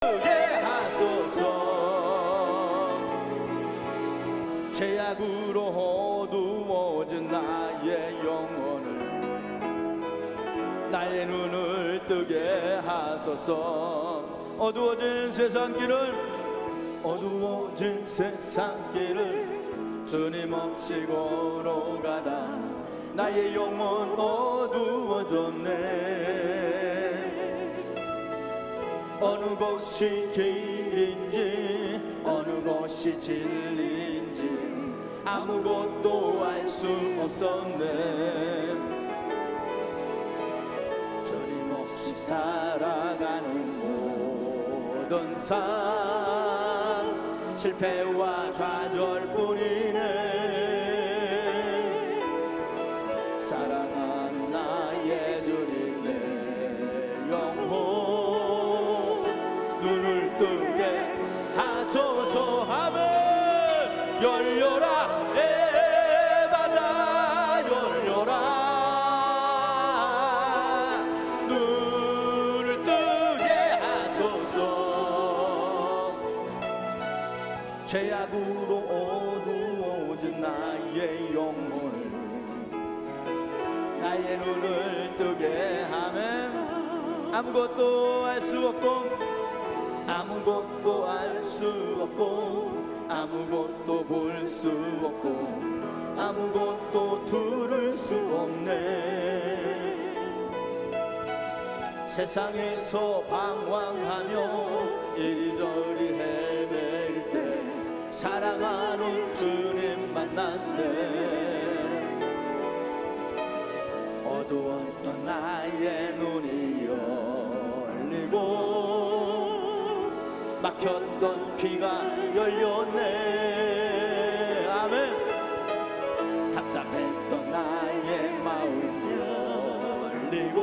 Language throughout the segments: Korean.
하소서. 죄악으로 어두워진 나의 영혼을, 나의 눈을 뜨게 하소서. 어두워진 세상 길을, 어두워진 세상 길을 주님 없이 걸어가다 나의 영혼 어두워졌네. 어느 곳이 길인지 어느 곳이 진리인지 아무것도 알 수 없었네. 주님 없이 살아가는 모든 삶 실패와 좌절뿐이네. 사랑하는 나의 주님, 내 영혼 눈을 뜨게 하소서. 아멘. 열려라 에바다, 열려라. 눈을 뜨게 하소서. 죄악으로 어두워진 나의 영혼을, 나의 눈을 뜨게 하면 아무것도 알 수 없고, 아무것도 알 수 없고, 아무것도 볼 수 없고, 아무것도 들을 수 없네. 세상에서 방황하며 이리저리 헤맬 때 사랑하는 주님 만났네. 어두웠던 나의 눈이 열리고 막혔던 귀가 열렸네. 아멘. 답답했던 나의 마음 열리고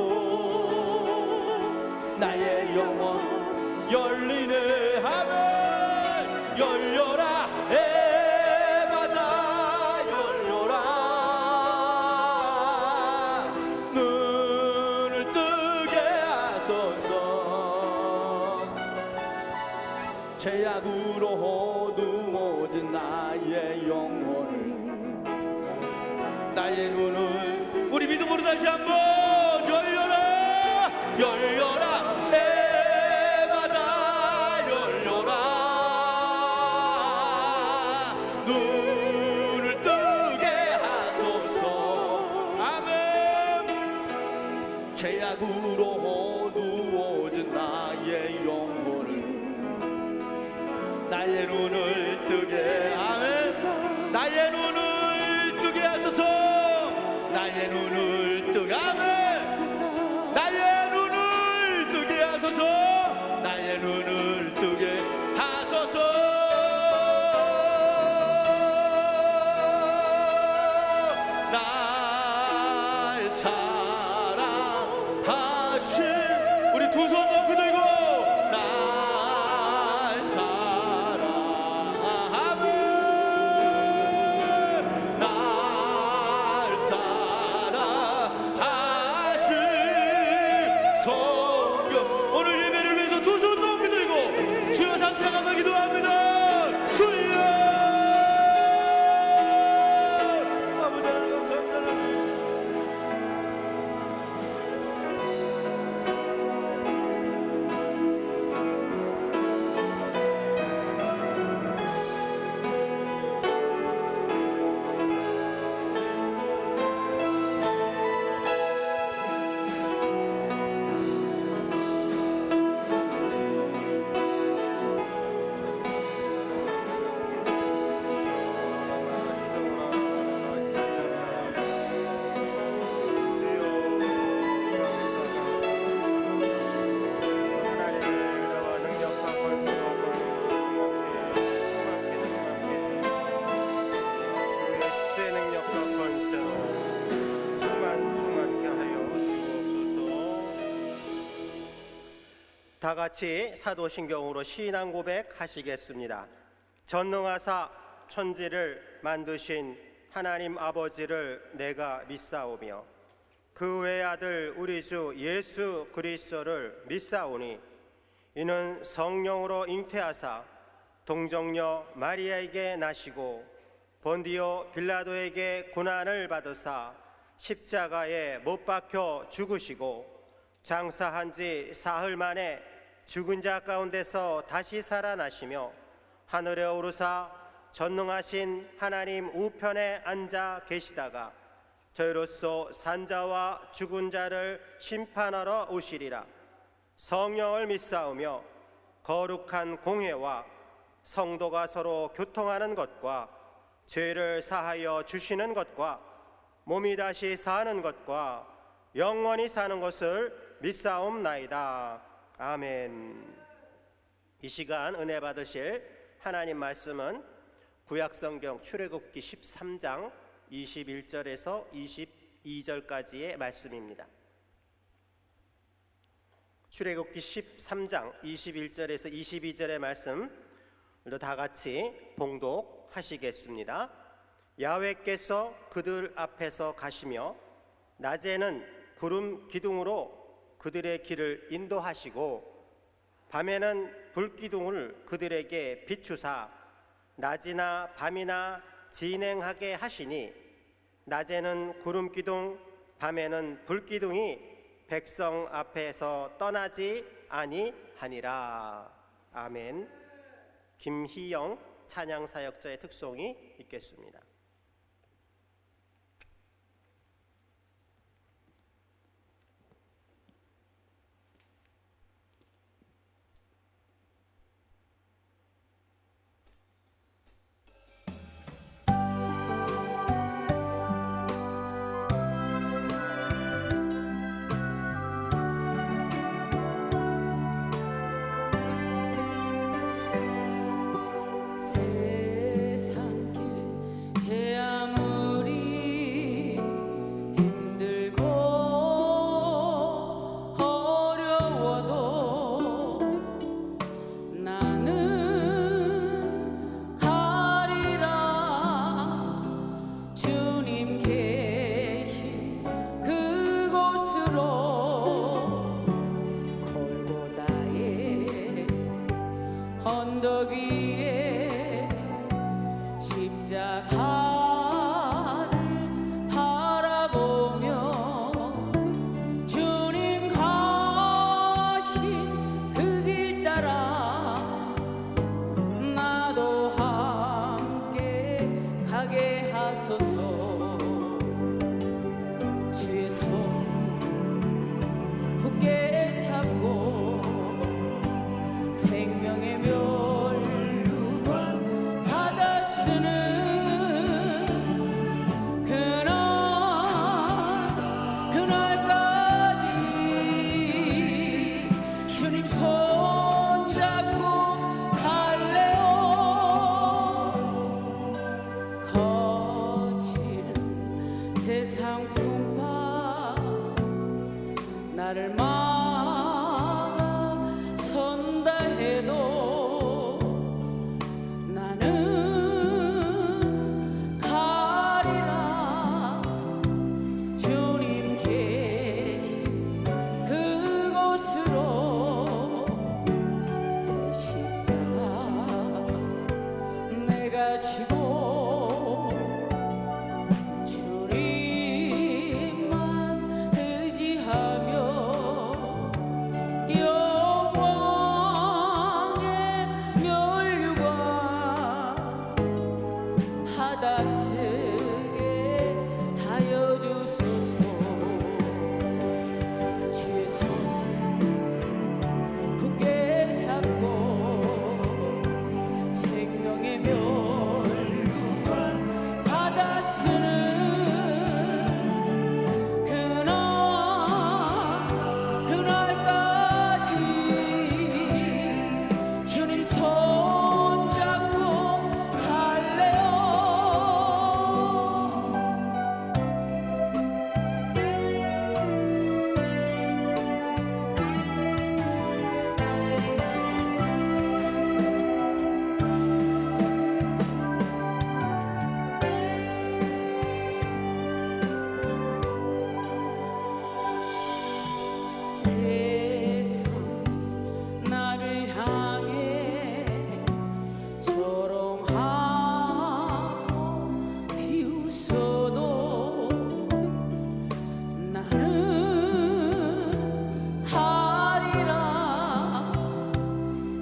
나의 영혼 열리네. 아멘. 열려라 에바다, 열려라. 눈을 뜨게 하소서. 죄악으로 어두워진 나의 영혼을, 나의 눈을, 우리 믿음으로 다시 한번 열려라, 열려라 에바다, 열려라. 눈을 뜨게 하소서. 아멘. 죄악으로 어두워진 나의 영혼을, 나의 눈을 뜨게 하소서. 나의 눈을 뜨게 하소서. 나의 눈을 뜨게 하소서. 나의 눈을 뜨게 하소서. 나의 눈을 뜨게 하소서. 날 사랑하신, 우리 두 손 높이 들고 다 같이 사도신경으로 신앙 고백하시겠습니다. 전능하사 천지를 만드신 하나님 아버지를 내가 믿사오며 그 외아들 우리 주 예수 그리스도를 믿사오니 이는 성령으로 잉태하사 동정녀 마리아에게 나시고 본디오 빌라도에게 고난을 받으사 십자가에 못 박혀 죽으시고 장사한 지 사흘 만에 죽은 자 가운데서 다시 살아나시며 하늘에 오르사 전능하신 하나님 우편에 앉아 계시다가 저희로서 산자와 죽은 자를 심판하러 오시리라. 성령을 믿사오며 거룩한 공회와 성도가 서로 교통하는 것과 죄를 사하여 주시는 것과 몸이 다시 사는 것과 영원히 사는 것을 믿사옵나이다. 아멘. 이 시간 은혜 받으실 하나님 말씀은 구약성경 출애굽기 13장 21절에서 22절까지의 말씀입니다. 출애굽기 13장 21절에서 22절의 말씀 다 같이 봉독하시겠습니다. 야훼께서 그들 앞에서 가시며 낮에는 구름 기둥으로 그들의 길을 인도하시고 밤에는 불기둥을 그들에게 비추사 낮이나 밤이나 진행하게 하시니 낮에는 구름 기둥 밤에는 불기둥이 백성 앞에서 떠나지 아니하니라. 아멘. 김희영 찬양사역자의 특송이 있겠습니다. 언덕 위에 십자가를 바라보며 주님 가신 그 길 따라 나도 함께 가게 하소서. 주의 손 굳게 잡고 생명의 멸류관 받아 쓰는 그날까지 주님 손 잡고 갈래요. 거칠은 세상 풍파 나를 막아 선다 해도 나는 가리라. 주님 계신 그곳으로 내 십자가 내가 지고 주님만 의지하며 영광의 멸류관 받아 쓰게 하여 주소서. 주의 손 굳게 잡고 생명의 멸류관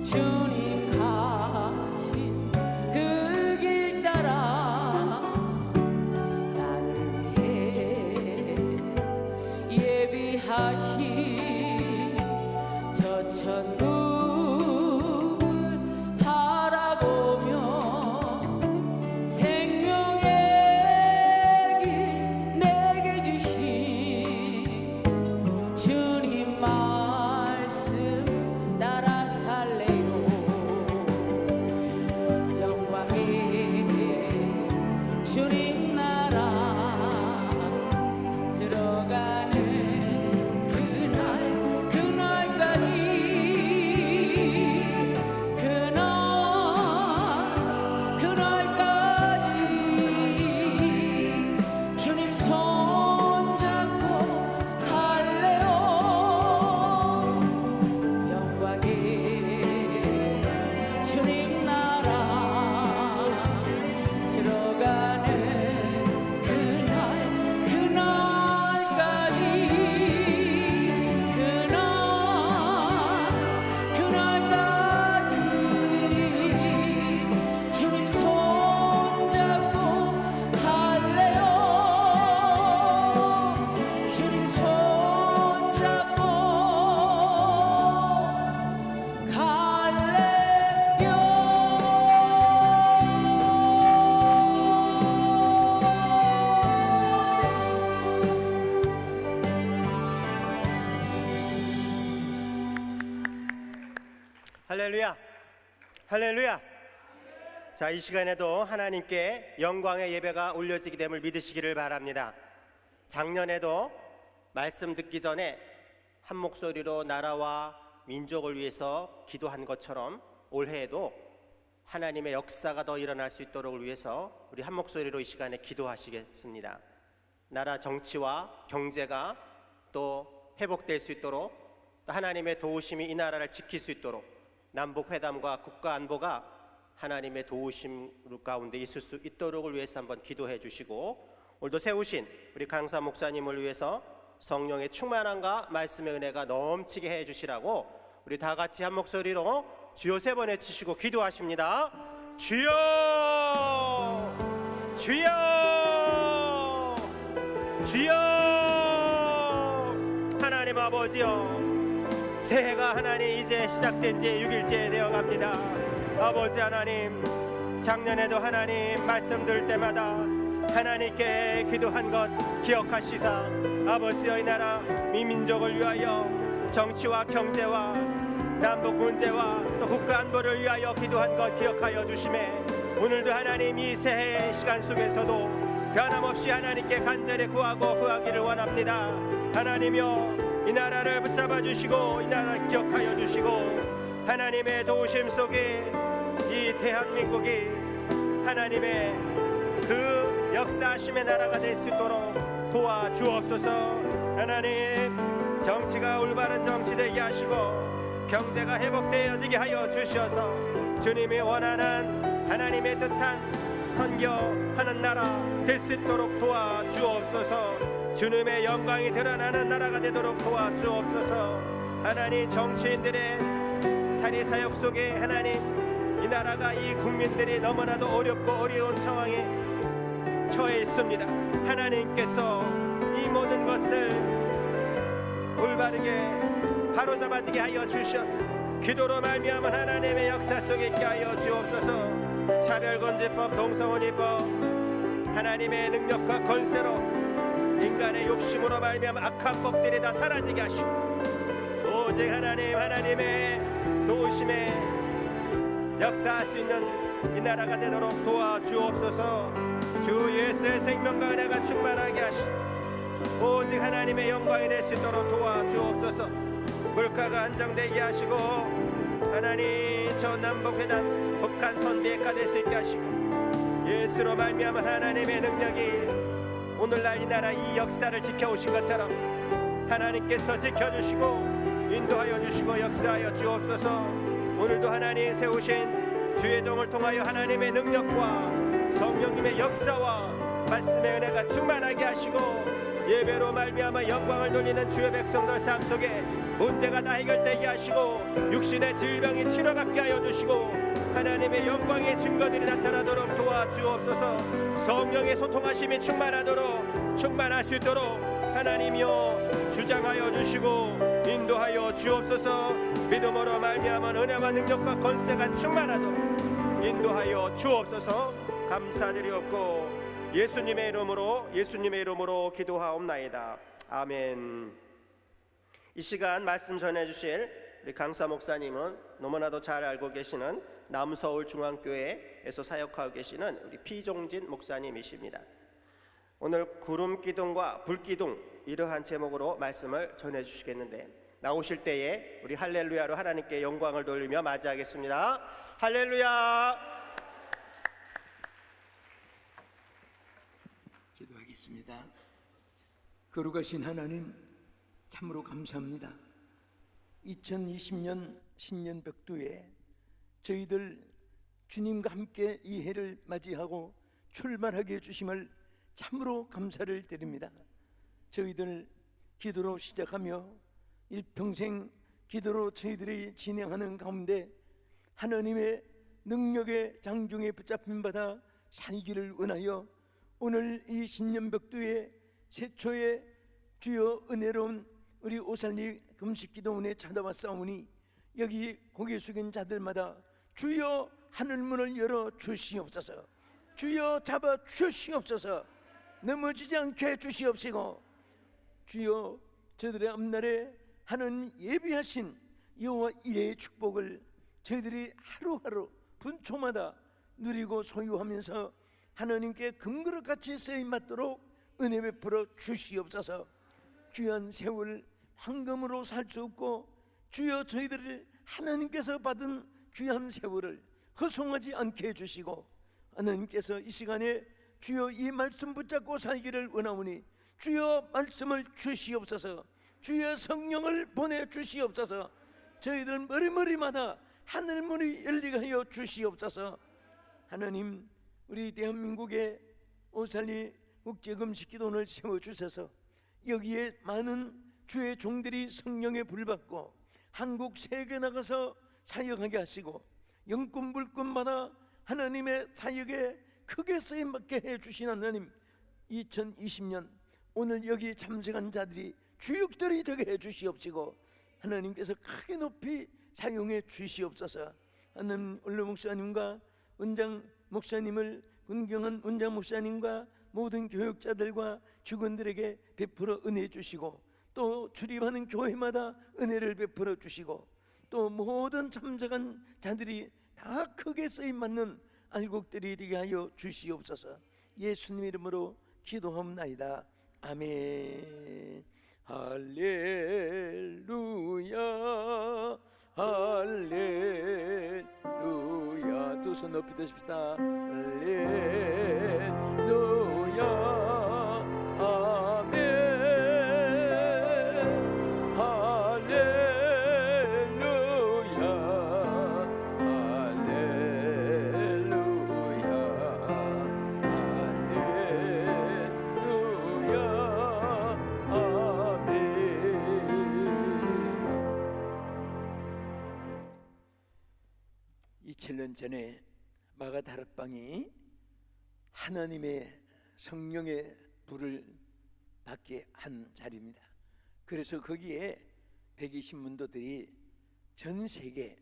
주님 가신 그 길 따라 나를 위해 예비하신 저 천국을 바라보며 생명의 길 내게 주신 주님 말씀 따라 살래요. 영광의 주님 나라 들어가는 그날까지 주님 손잡고 갈래요. 영광의 주님 나라 들어가는 그날까지 주님 손잡고 갈래요. 주님 손잡고 할렐루야, 할렐루야. 자, 이 시간에도 하나님께 영광의 예배가 올려지게 됨을 믿으시기를 바랍니다. 작년에도 말씀 듣기 전에 한 목소리로 나라와 민족을 위해서 기도한 것처럼 올해에도 하나님의 역사가 더 일어날 수 있도록 위해서 우리 한 목소리로 이 시간에 기도하시겠습니다. 나라 정치와 경제가 또 회복될 수 있도록, 또 하나님의 도우심이 이 나라를 지킬 수 있도록, 남북회담과 국가안보가 하나님의 도우심 가운데 있을 수 있도록을 위해서 한번 기도해 주시고, 오늘도 세우신 우리 강사 목사님을 위해서 성령의 충만함과 말씀의 은혜가 넘치게 해 주시라고 우리 다 같이 한 목소리로 주여 3번 외치시고 기도하십니다. 주여, 주여, 주여. 하나님 아버지여, 새해가 하나님 이제 시작된 지 6일째 되어갑니다. 아버지 하나님, 작년에도 하나님 말씀 들을 때마다 하나님께 기도한 것 기억하시사 아버지의 나라 민족을 위하여 정치와 경제와 남북 문제와 또 국가 안보를 위하여 기도한 것 기억하여 주심에, 오늘도 하나님 이 새해의 시간 속에서도 변함없이 하나님께 간절히 구하기를 원합니다. 하나님이여, 이 나라를 붙잡아 주시고 이 나라를 기억하여 주시고, 하나님의 도우심 속에 이 대한민국이 하나님의 그 역사하심의 나라가 될 수 있도록 도와주옵소서. 하나님, 정치가 올바른 정치 되게 하시고 경제가 회복되어지게 하여 주셔서 주님이 원하는 하나님의 뜻한 선교하는 나라 될 수 있도록 도와주옵소서. 주님의 영광이 드러나는 나라가 되도록 도와주옵소서. 하나님, 정치인들의 사리사욕 속에 하나님, 이 나라가, 이 국민들이 너무나도 어렵고 어려운 상황에 처해 있습니다. 하나님께서 이 모든 것을 올바르게 바로잡아지게 하여 주셔서 기도로 말미암은 하나님의 역사 속에 있게 하여 주옵소서. 차별금지법, 동성혼이법, 하나님의 능력과 권세로 인간의 욕심으로 말미암은 악한 법들이 다 사라지게 하시고, 오직 하나님의 도우심에 역사할 수 있는 이 나라가 되도록 도와주옵소서. 주 예수의 생명과 은혜가 충만하게 하시고 오직 하나님의 영광이 될 수 있도록 도와주옵소서. 물가가 안정되게 하시고 하나님, 저 남북회담 북한 선비회가 될 수 있게 하시고, 예수로 말미암은 하나님의 능력이 오늘날 이 나라 이 역사를 지켜오신 것처럼 하나님께서 지켜주시고 인도하여 주시고 역사하여 주옵소서. 오늘도 하나님 세우신 주의 종을 통하여 하나님의 능력과 성령님의 역사와 말씀의 은혜가 충만하게 하시고 예배로 말미암아 영광을 돌리는 주의 백성들 삶 속에 문제가 다 해결되게 하시고 육신의 질병이 치료받게 하여 주시고 하나님의 영광의 증거들이 나타나도록 도와주옵소서. 성령의 소통하심이 충만할 수 있도록 하나님이여 주장하여 주시고 인도하여 주옵소서. 믿음으로 말미암은 은혜와 능력과 권세가 충만하도록 인도하여 주옵소서. 감사드리옵고 예수님의 이름으로 기도하옵나이다. 아멘. 이 시간 말씀 전해주실 우리 강사 목사님은 너무나도 잘 알고 계시는 남서울중앙교회에서 사역하고 계시는 우리 피종진 목사님이십니다. 오늘 구름기둥과 불기둥 이러한 제목으로 말씀을 전해주시겠는데 나오실 때에 우리 할렐루야로 하나님께 영광을 돌리며 맞이하겠습니다. 할렐루야. 기도하겠습니다. 거룩하신 하나님, 참으로 감사합니다. 2020년 신년 벽두에 저희들 주님과 함께 이 해를 맞이하고 출발하게 해주심을 참으로 감사를 드립니다. 저희들 기도로 시작하며 일평생 기도로 저희들이 진행하는 가운데 하나님의 능력의 장중에 붙잡힌 바다 살기를 원하여 오늘 이 신년벽두의 새초에 주여 은혜로운 우리 오살리 금식기도원에 찾아왔사오니 여기 고개 숙인 자들마다 주여 하늘문을 열어 주시옵소서. 주여 잡아 주시옵소서. 넘어지지 않게 해주시옵시고 주여 저들의 앞날에 하는 예비하신 여호와 이레의 축복을 저희들이 하루하루 분초마다 누리고 소유하면서 하나님께 금그릇같이 쓰임받도록 은혜 베풀어 주시옵소서. 귀한 세월 황금으로 살 수 없고 주여 저희들을 하나님께서 받은 귀한 세월을 허송하지 않게 해주시고 하나님께서 이 시간에 주여 이 말씀 붙잡고 살기를 원하오니 주여 말씀을 주시옵소서. 주여 성령을 보내주시옵소서. 저희들 머리머리마다 하늘문이 열리게 하여 주시옵소서. 하나님 우리 대한민국에 오살리 국제금식기도원을 세워주셔서 여기에 많은 주의 종들이 성령의 불받고 한국 세계 나가서 사역하게 하시고 영권 물권마다 하나님의 사역에 크게 쓰임받게 해주신 하나님, 2020년 오늘 여기 참석한 자들이 주역들이 되게 해주시옵시고 하나님께서 크게 높이 사용해 주시옵소서. 하나님 원로 목사님과 원장 목사님을 존경한 원장 목사님과 모든 교육자들과 직원들에게 베풀어 은혜 주시고 또 출입하는 교회마다 은혜를 베풀어 주시고 또 모든 참석한 자들이 다 크게 쓰임받는 알곡들이 되게 하여 주시옵소서. 예수님 이름으로 기도하옵나이다. 아멘. 할렐루야 할렐루야. 두 손 높이 드십시다. 할렐루야 아멘. 할렐루야 할렐루야 할렐루야 아멘. 2000년 전에 마가다락방이 하나님의 성령의 불을 받게 한 자리입니다. 그래서 거기에 120문도들이 전 세계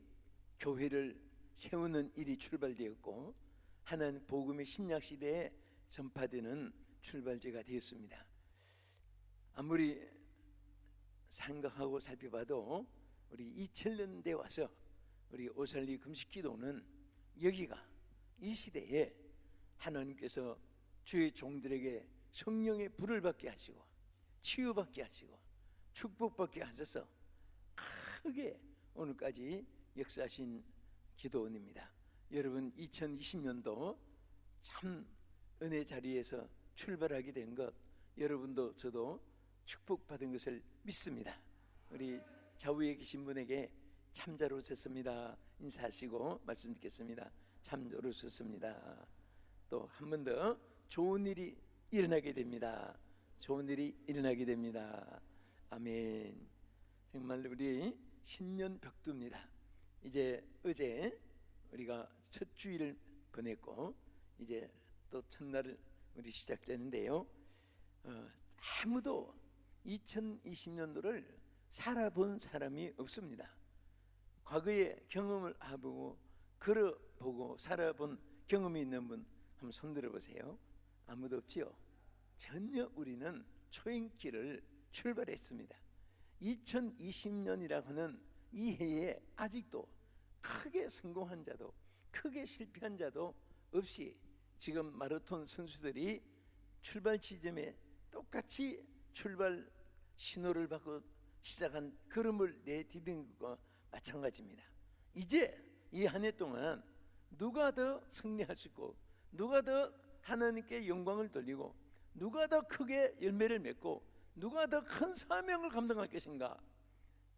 교회를 세우는 일이 출발되었고 하나님 복음의 신약 시대에 전파되는 출발제가 되었습니다. 아무리 생각하고 살펴봐도 우리 2000년대 와서 우리 오살리 금식기도는 여기가 이 시대에 하나님께서 주의 종들에게 성령의 불을 받게 하시고 치유받게 하시고 축복받게 하셔서 크게 오늘까지 역사하신 기도원입니다. 여러분 2020년도 참 은혜 자리에서 출발하게 된 것 여러분도 저도 축복받은 것을 믿습니다. 우리 좌우에 계신 분에게 참자로 섰습니다 인사하시고 말씀 듣겠습니다. 참자로 섰습니다. 또 한 번 더 좋은 일이 일어나게 됩니다. 좋은 일이 일어나게 됩니다. 아멘. 정말 우리 신년 벽두입니다. 이제 어제 우리가 첫 주일을 보냈고 이제 또 첫날 우리 시작되는데요. 아무도 2020년도를 살아본 사람이 없습니다. 과거의 경험을 해보고 걸어보고 살아본 경험이 있는 분 한번 손들어 보세요. 아무도 없지요? 전혀 우리는 초행길을 출발했습니다. 2020년이라고 하는 이 해에 아직도 크게 성공한 자도 크게 실패한 자도 없이 지금 마라톤 선수들이 출발 지점에 똑같이 출발 신호를 받고 시작한 걸음을 내디딘 것과 마찬가지입니다. 이제 이 한 해 동안 누가 더 승리할 수 있고 누가 더 하나님께 영광을 돌리고 누가 더 크게 열매를 맺고 누가 더 큰 사명을 감당할 것인가,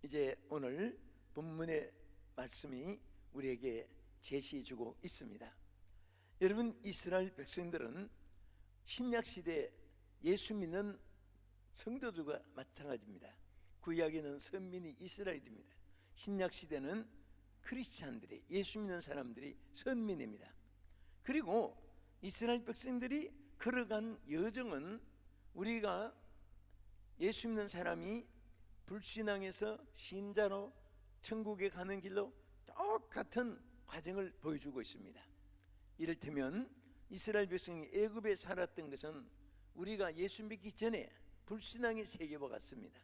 이제 오늘 본문의 말씀이 우리에게 제시해주고 있습니다. 여러분, 이스라엘 백성들은 신약시대 예수 믿는 성도들과 마찬가지입니다. 구약에는 선민이 이스라엘입니다. 신약시대는 크리스찬들이, 예수 믿는 사람들이 선민입니다. 그리고 이스라엘 백성들이 걸어간 여정은 우리가 예수 믿는 사람이 불신앙에서 신자로 천국에 가는 길로 똑같은 과정을 보여주고 있습니다. 이를테면 이스라엘 백성이 애굽에 살았던 것은 우리가 예수 믿기 전에 불신앙의 세계와 같습니다.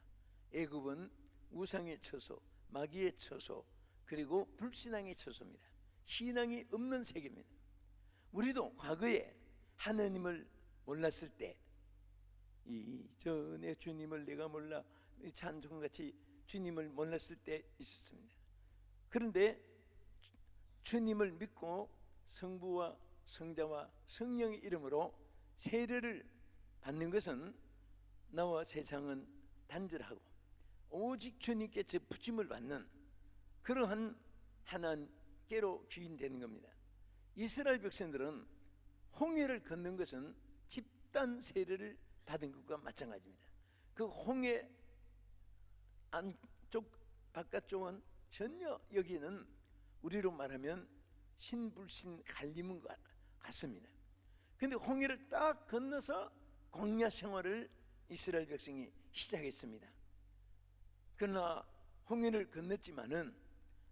애굽은 우상의 처소, 마귀의 처소, 그리고 불신앙의 처소입니다. 신앙이 없는 세계입니다. 우리도 과거에 하나님을 몰랐을 때, 이전에 주님을 내가 몰라 찬송같이 주님을 몰랐을 때 있었습니다. 그런데 주님을 믿고 성부와 성자와 성령의 이름으로 세례를 받는 것은 나와 세상은 단절하고 오직 주님께 저 부침을 받는 그러한 하나님께로 귀인되는 겁니다. 이스라엘 백성들은 홍해를 건넌 것은 집단 세례를 받은 것과 마찬가지입니다. 그 홍해 안쪽 바깥쪽은 전혀 여기는 우리로 말하면 신불신 갈림은 것 같습니다. 그런데 홍해를 딱 건너서 광야 생활을 이스라엘 백성이 시작했습니다. 그러나 홍해를 건넜지만은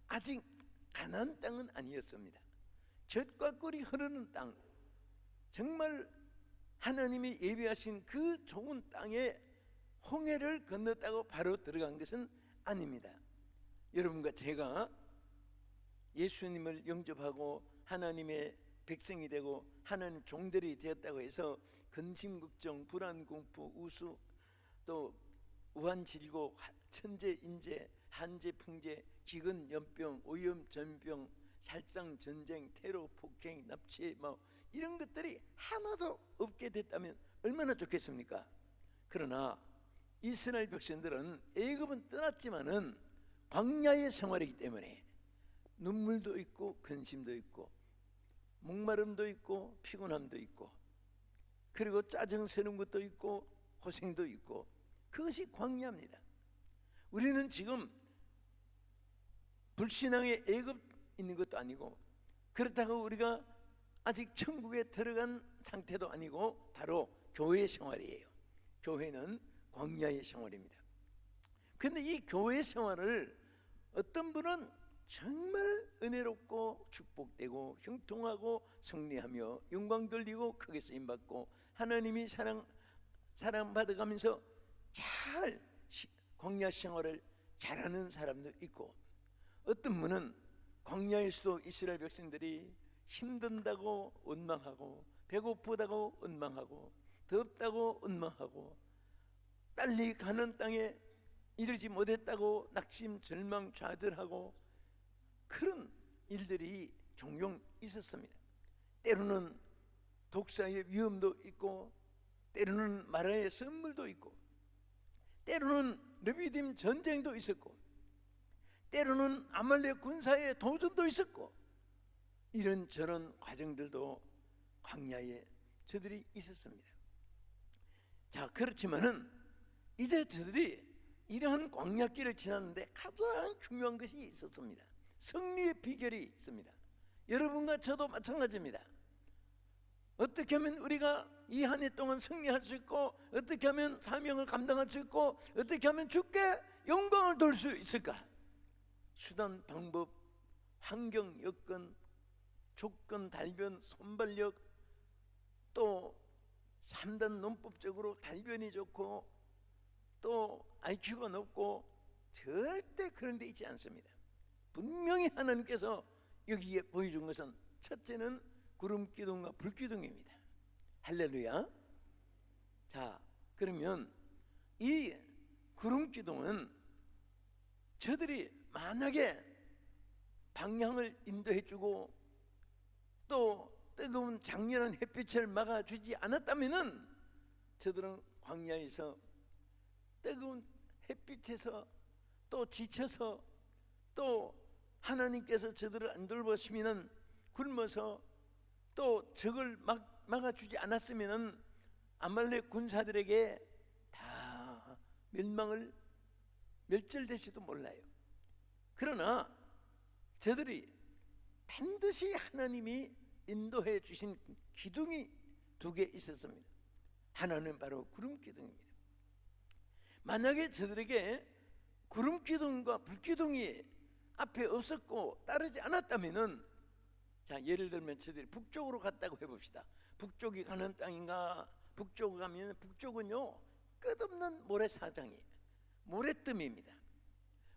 아직 가나안 땅은 아니었습니다. 젖과 꿀이 흐르는 땅, 정말 하나님이 예비하신 그 좋은 땅에 홍해를 건넜다고 바로 들어간 것은 아닙니다. 여러분과 제가 예수님을 영접하고 하나님의 백성이 되고 하나님 종들이 되었다고 해서 근심걱정, 불안공포, 우수, 또 우한질고, 천재인재, 한재풍재, 기근연병, 오염, 전병, 살상, 전쟁, 테러, 폭행, 납치, 이런 것들이 하나도 없게 됐다면 얼마나 좋겠습니까? 그러나 이스라엘 백성들은 애굽은 떠났지만은 광야의 생활이기 때문에 눈물도 있고 근심도 있고 목마름도 있고 피곤함도 있고 그리고 짜증스러운 것도 있고 고생도 있고, 그것이 광야입니다. 우리는 지금 불신앙의 애굽 있는 것도 아니고 그렇다고 우리가 아직 천국에 들어간 상태도 아니고 바로 교회 생활이에요. 교회는 광야의 생활입니다. 그런데 이 교회 생활을 어떤 분은 정말 은혜롭고 축복되고 형통하고 승리하며 영광 돌리고 크게 쓰임받고 하나님이 사랑받아가면서 잘 광야 생활을 잘하는 사람도 있고, 어떤 분은 광야에서도 이스라엘 백성들이 힘든다고 원망하고 배고프다고 원망하고 덥다고 원망하고 빨리 가는 땅에 이르지 못했다고 낙심, 절망, 좌절하고 그런 일들이 종종 있었습니다. 때로는 독사의 위험도 있고 때로는 마라의 선물도 있고 때로는 르비딤 전쟁도 있었고 때로는 아말렉 군사의 도전도 있었고 이런저런 과정들도 광야에 저들이 있었습니다. 자, 그렇지만은 이제 저들이 이러한 광야길을 지났는데 가장 중요한 것이 있었습니다. 승리의 비결이 있습니다. 여러분과 저도 마찬가지입니다. 어떻게 하면 우리가 이 한 해 동안 승리할 수 있고, 어떻게 하면 사명을 감당할 수 있고, 어떻게 하면 주께 영광을 돌 수 있을까? 수단, 방법, 환경, 여건, 조건, 달변, 손발력, 또 3단 논법적으로 달변이 좋고 또 IQ가 높고 절대 그런 데 있지 않습니다. 분명히 하나님께서 여기에 보여준 것은 첫째는 구름기둥과 불기둥입니다. 할렐루야. 자, 그러면 이 구름기둥은 저들이 만약에 방향을 인도해주고 또 뜨거운 장렬한 햇빛을 막아주지 않았다면은 저들은 광야에서 뜨거운 햇빛에서 또 지쳐서 또 하나님께서 저들을 안 돌보시면은 굶어서 또 적을 막아주지 않았으면은 아말렉 군사들에게 다 멸절될지도 몰라요. 그러나 저들이 반드시 하나님이 인도해 주신 기둥이 2개 있었습니다. 하나는 바로 구름기둥입니다. 만약에 저들에게 구름기둥과 불기둥이 앞에 없었고 따르지 않았다면은, 자, 예를 들면 저들이 북쪽으로 갔다고 해봅시다. 북쪽이 가는 땅인가? 북쪽으로 가면 북쪽은요 끝없는 모래사장이에요. 모래뜸입니다.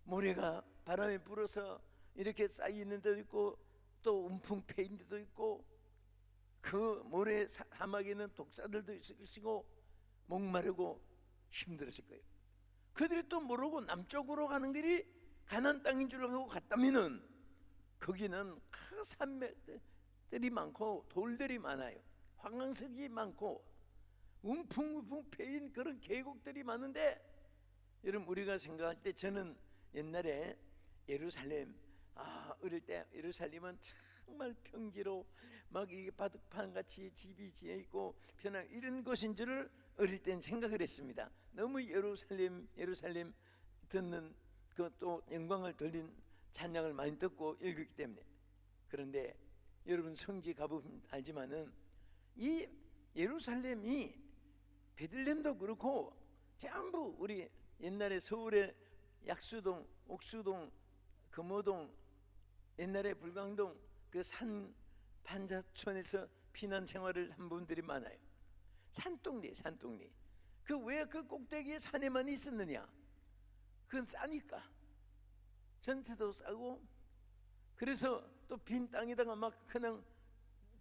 모래가 바람에 불어서 이렇게 쌓이는 데도 있고 또 움풍 패인 데도 있고, 그 모래 사막에는 독사들도 있으시고 목마르고 힘들었을 거예요. 그들이 또 모르고 남쪽으로 가는 길이 가나안 땅인 줄 알고 갔다면은 거기는 큰 산맥들이 많고 돌들이 많아요. 황광석이 많고 움풍 패인 그런 계곡들이 많은데, 여러분 우리가 생각할 때 저는 옛날에 예루살렘, 어릴 때 예루살렘은 정말 평지로 막 이게 바둑판같이 집이 지어 있고 편한 이런 곳인 줄을 어릴 땐 생각을 했습니다. 너무 예루살렘 듣는 그 또 영광을 돌린 찬양을 많이 듣고 읽었기 때문에. 그런데 여러분 성지 가보면 알지만은 이 예루살렘이 베들레헴도 그렇고 전부 우리 옛날에 서울의 약수동, 옥수동, 금호동, 옛날에 불광동 그 산 반자촌에서 피난 생활을 한 분들이 많아요. 산동리. 그 왜 그 꼭대기에 산에만 있었느냐? 그건 싸니까. 전체도 싸고, 그래서 또 빈 땅에다가 막 그냥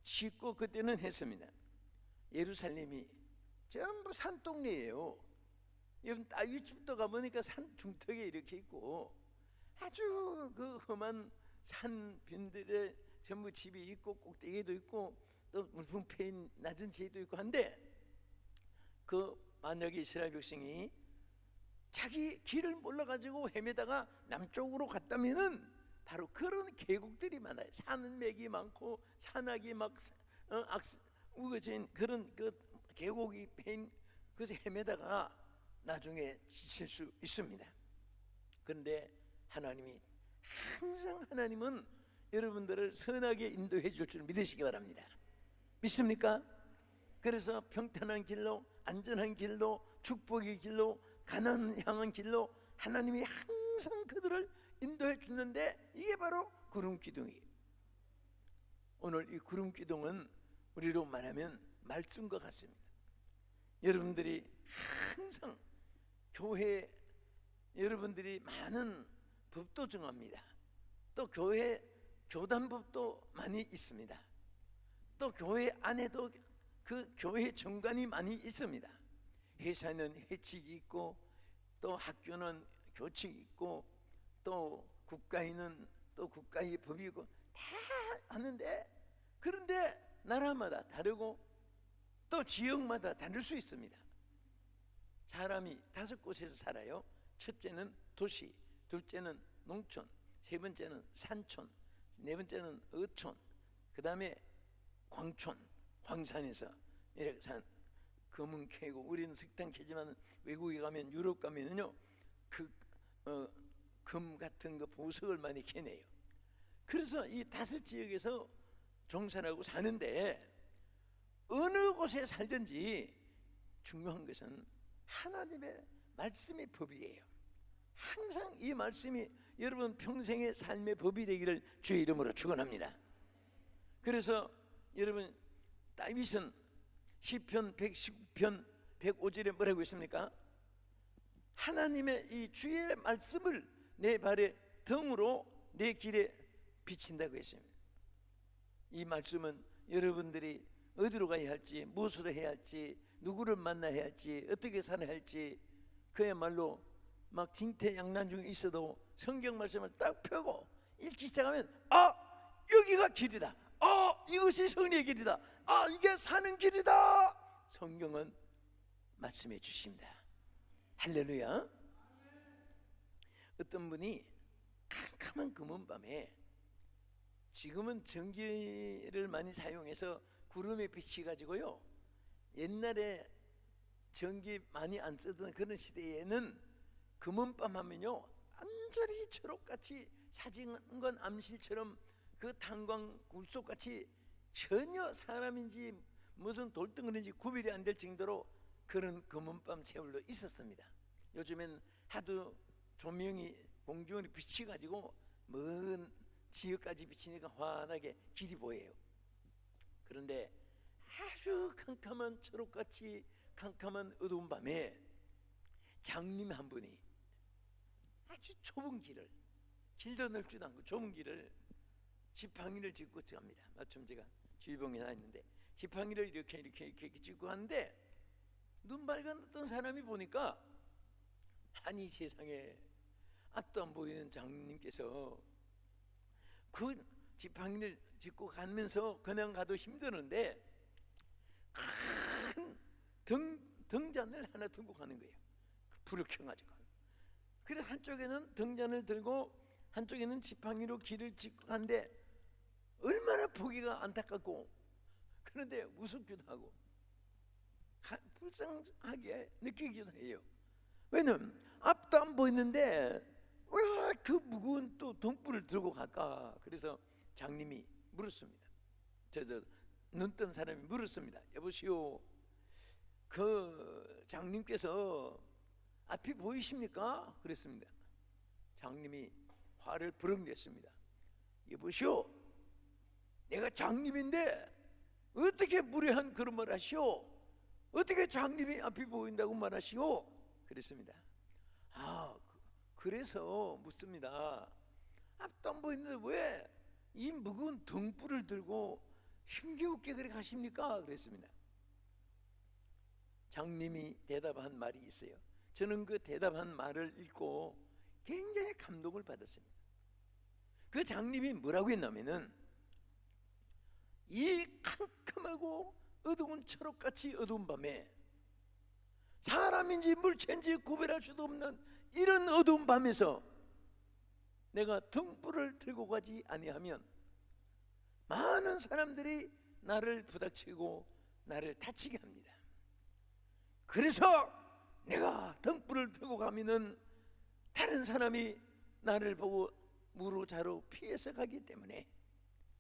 짓고 그때는 했습니다. 예루살렘이 전부 산동리예요. 여러분 다윗집도 가보니까 산 중턱에 이렇게 있고 아주 그 험한 산 빈들에 전부 집이 있고 꼭대기도 있고 또 물품 패인 낮은 지도 있고 한데, 그 만약에 이스라엘 백성이 자기 길을 몰라가지고 헤매다가 남쪽으로 갔다면은 바로 그런 계곡들이 많아요. 산맥이 많고 산악이 막 우거진 그런 그 계곡이 패인 그래서 헤매다가 나중에 지칠 수 있습니다. 그런데 하나님은 여러분들을 선하게 인도해 줄 줄 믿으시기 바랍니다. 믿습니까? 그래서 평탄한 길로, 안전한 길로, 축복의 길로, 가나안 향한 길로 하나님이 항상 그들을 인도해 주는데, 이게 바로 구름기둥이에요. 오늘 이 구름기둥은 우리로 말하면 말씀과 같습니다. 여러분들이 항상 교회, 여러분들이 많은 법도 정합니다. 또 교회 교단법도 많이 있습니다. 또 교회 안에도 그 교회 정관이 많이 있습니다. 회사는 회칙이 있고 또 학교는 교칙이 있고 또 국가에는 또 국가의 법이 있고 다 하는데, 그런데 나라마다 다르고 또 지역마다 다를 수 있습니다. 사람이 5곳에서 살아요. 첫째는 도시, 둘째는 농촌, 세 번째는 산촌, 네 번째는 어촌, 그 다음에 광촌, 광산에서 이렇게 산 검은 캐고, 우리는 석탄 캐지만 외국에 가면 유럽 가면은요 금 같은 거 보석을 많이 캐내요. 그래서 이 5지역에서 종산하고 사는데 어느 곳에 살든지 중요한 것은 하나님의 말씀의 법이에요. 항상 이 말씀이 여러분 평생의 삶의 법이 되기를 주의 이름으로 축원합니다. 그래서 여러분 다윗은 시편 119편 105절에 뭐라고 했습니까? 하나님의 이 주의 말씀을 내 발의 등으로 내 길에 비친다고 했습니다. 이 말씀은 여러분들이 어디로 가야 할지, 무엇으로 해야 할지, 누구를 만나야 할지, 어떻게 살아야 할지, 그야말로 막 징태양난 중에 있어도 성경 말씀을 딱 펴고 읽기 시작하면 여기가 길이다, 이것이 승리의 길이다, 이게 사는 길이다, 성경은 말씀해 주십니다. 할렐루야. 어떤 분이 캄캄한 검은 밤에, 지금은 전기를 많이 사용해서 구름에 비치가지고요, 옛날에 전기 많이 안 쓰던 그런 시대에는 검은 밤 하면요 완전히 초록같이 사진건 암실처럼 그 탄광 굴속같이 전혀 사람인지 무슨 돌덩어리인지 구별이 안 될 정도로 그런 검은 밤 세월도 있었습니다. 요즘엔 하도 조명이 공중으로 비치가지고 먼 지역까지 비치니까 환하게 길이 보여요. 그런데 아주 캄캄한 초록같이 캄캄한 어두운 밤에 장님 한 분이 아주 좁은 길을, 길도 넓지도 않고 좁은 길을 지팡이를 짚고 갑니다. 마침 제가 주의봉에 나 있는데 지팡이를 이렇게 짚고 가는데 눈 밝은 어떤 사람이 보니까, 아니 세상에 앞도 안 보이는 장님께서 그 지팡이를 짚고 가면서 그냥 가도 힘드는데 큰 등잔을 하나 들고 가는 거예요. 불을 켜가지고. 그래서 한쪽에는 등잔을 들고 한쪽에는 지팡이로 길을 짚고 가는데 얼마나 보기가 안타깝고, 그런데 무섭기도 하고 불쌍하게 느끼기도 해요. 왜냐면 앞도 안 보이는데 왜 그 무거운 또 등불을 들고 갈까? 그래서 장님이 물었습니다. 눈 뜬 사람이 물었습니다. 여보시오, 그 장님께서 앞이 보이십니까? 그랬습니다. 장님이 화를 버럭 냈습니다. 여보시오, 내가 장님인데 어떻게 무례한 그런 말 하시오? 어떻게 장님이 앞이 보인다고 말하시오? 그랬습니다. 그래서 묻습니다. 앞도 안 보이는데 왜 이 무거운 등불을 들고 힘겹게 그렇게 가십니까? 그랬습니다. 장님이 대답한 말이 있어요. 저는 그 대답한 말을 읽고 굉장히 감동을 받았습니다. 그 장님이 뭐라고 했냐면은, 이 캄캄하고 어두운 초록같이 어두운 밤에 사람인지 물체인지 구별할 수도 없는 이런 어두운 밤에서 내가 등불을 들고 가지 아니하면 많은 사람들이 나를 부닥치고 나를 다치게 합니다. 그래서 내가 등불을 들고 가면은 다른 사람이 나를 보고 무로자로 피해서 가기 때문에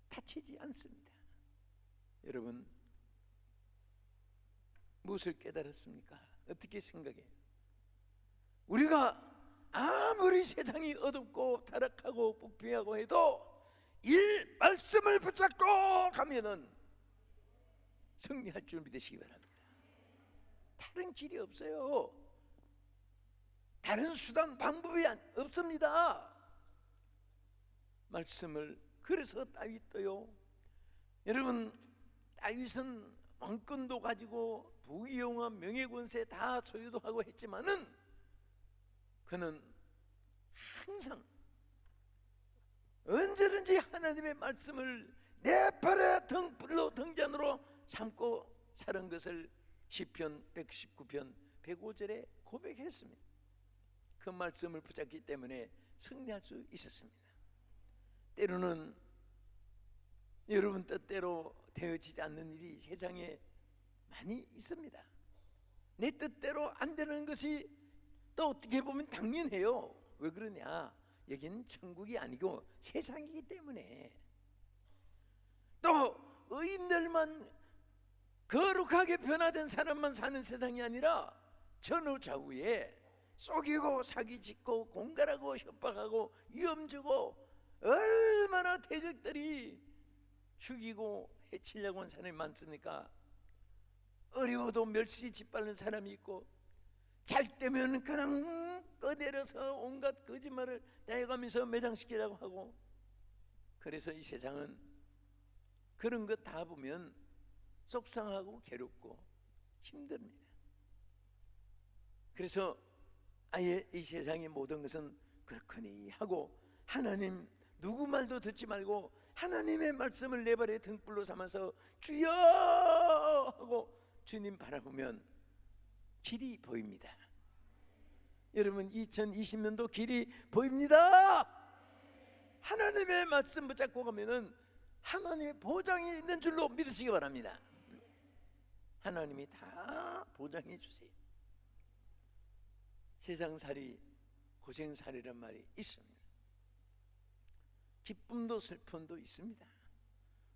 다치지 않습니다. 여러분, 무엇을 깨달았습니까? 어떻게 생각해요? 우리가 아무리 세상이 어둡고 타락하고 부패하고 해도 이 말씀을 붙잡고 가면은 승리할 줄 믿으시기 바랍니다. 다른 길이 없어요. 다른 수단 방법이 없습니다. 말씀을, 그래서 다윗도요, 여러분 다윗은 왕권도 가지고 부귀영화 명예권세 다 소유도 하고 했지만은 그는 항상 언제든지 하나님의 말씀을 내 발의 등불로 등잔으로 삼고 사는 것을 시편 119편 105절에 고백했습니다. 그 말씀을 붙잡기 때문에 승리할 수 있었습니다. 때로는 여러분 뜻대로 되어지지 않는 일이 세상에 많이 있습니다. 내 뜻대로 안 되는 것이 또 어떻게 보면 당연해요. 왜 그러냐? 여기는 천국이 아니고 세상이기 때문에. 또 의인들만 거룩하게 변화된 사람만 사는 세상이 아니라 전후좌우에 속이고 사기짓고 공갈하고 협박하고 위험 주고 얼마나 대적들이 죽이고 해치려고 하는 사람이 많습니까? 어려워도 멸시 짓밟는 사람이 있고 잘 때면 그냥 꺼내려서 온갖 거짓말을 내가면서 매장시키려고 하고. 그래서 이 세상은 그런 것 다 보면 속상하고 괴롭고 힘듭니다. 그래서 아예 이 세상의 모든 것은 그렇거니 하고 하나님 누구 말도 듣지 말고 하나님의 말씀을 내 발의 등불로 삼아서 주여 하고 주님 바라보면 길이 보입니다. 여러분 2020년도 길이 보입니다. 하나님의 말씀 붙잡고 가면은 하나님의 보장이 있는 줄로 믿으시기 바랍니다. 하나님이 다 보장해 주세요. 세상살이 고생살이란 말이 있습니다. 기쁨도 슬픔도 있습니다.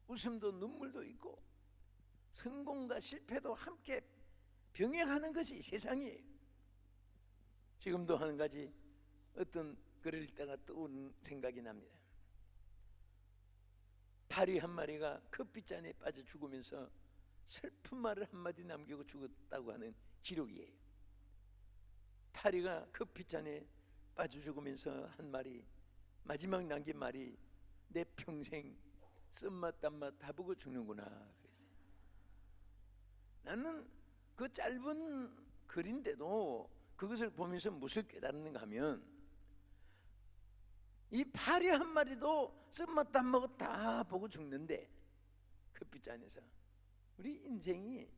웃음도 눈물도 있고 성공과 실패도 함께 병행하는 것이 세상이에요. 지금도 한 가지 어떤 글을 읽다가 떠오르는 생각이 납니다. 파리 한 마리가 커피잔에 빠져 죽으면서 슬픈 말을 한마디 남기고 죽었다고 하는 기록이에요. 파리가 커피잔에 빠져 죽으면서 한 말이, 마지막 남긴 말이 내 평생 쓴맛 단맛 다 보고 죽는구나 그랬어요. 나는 그 짧은 글인데도 그것을 보면서 무엇을 깨달았는가 하면 이 파리 한 마리도 쓴맛 단맛 다 보고 죽는데 커피잔에서 우리 인생이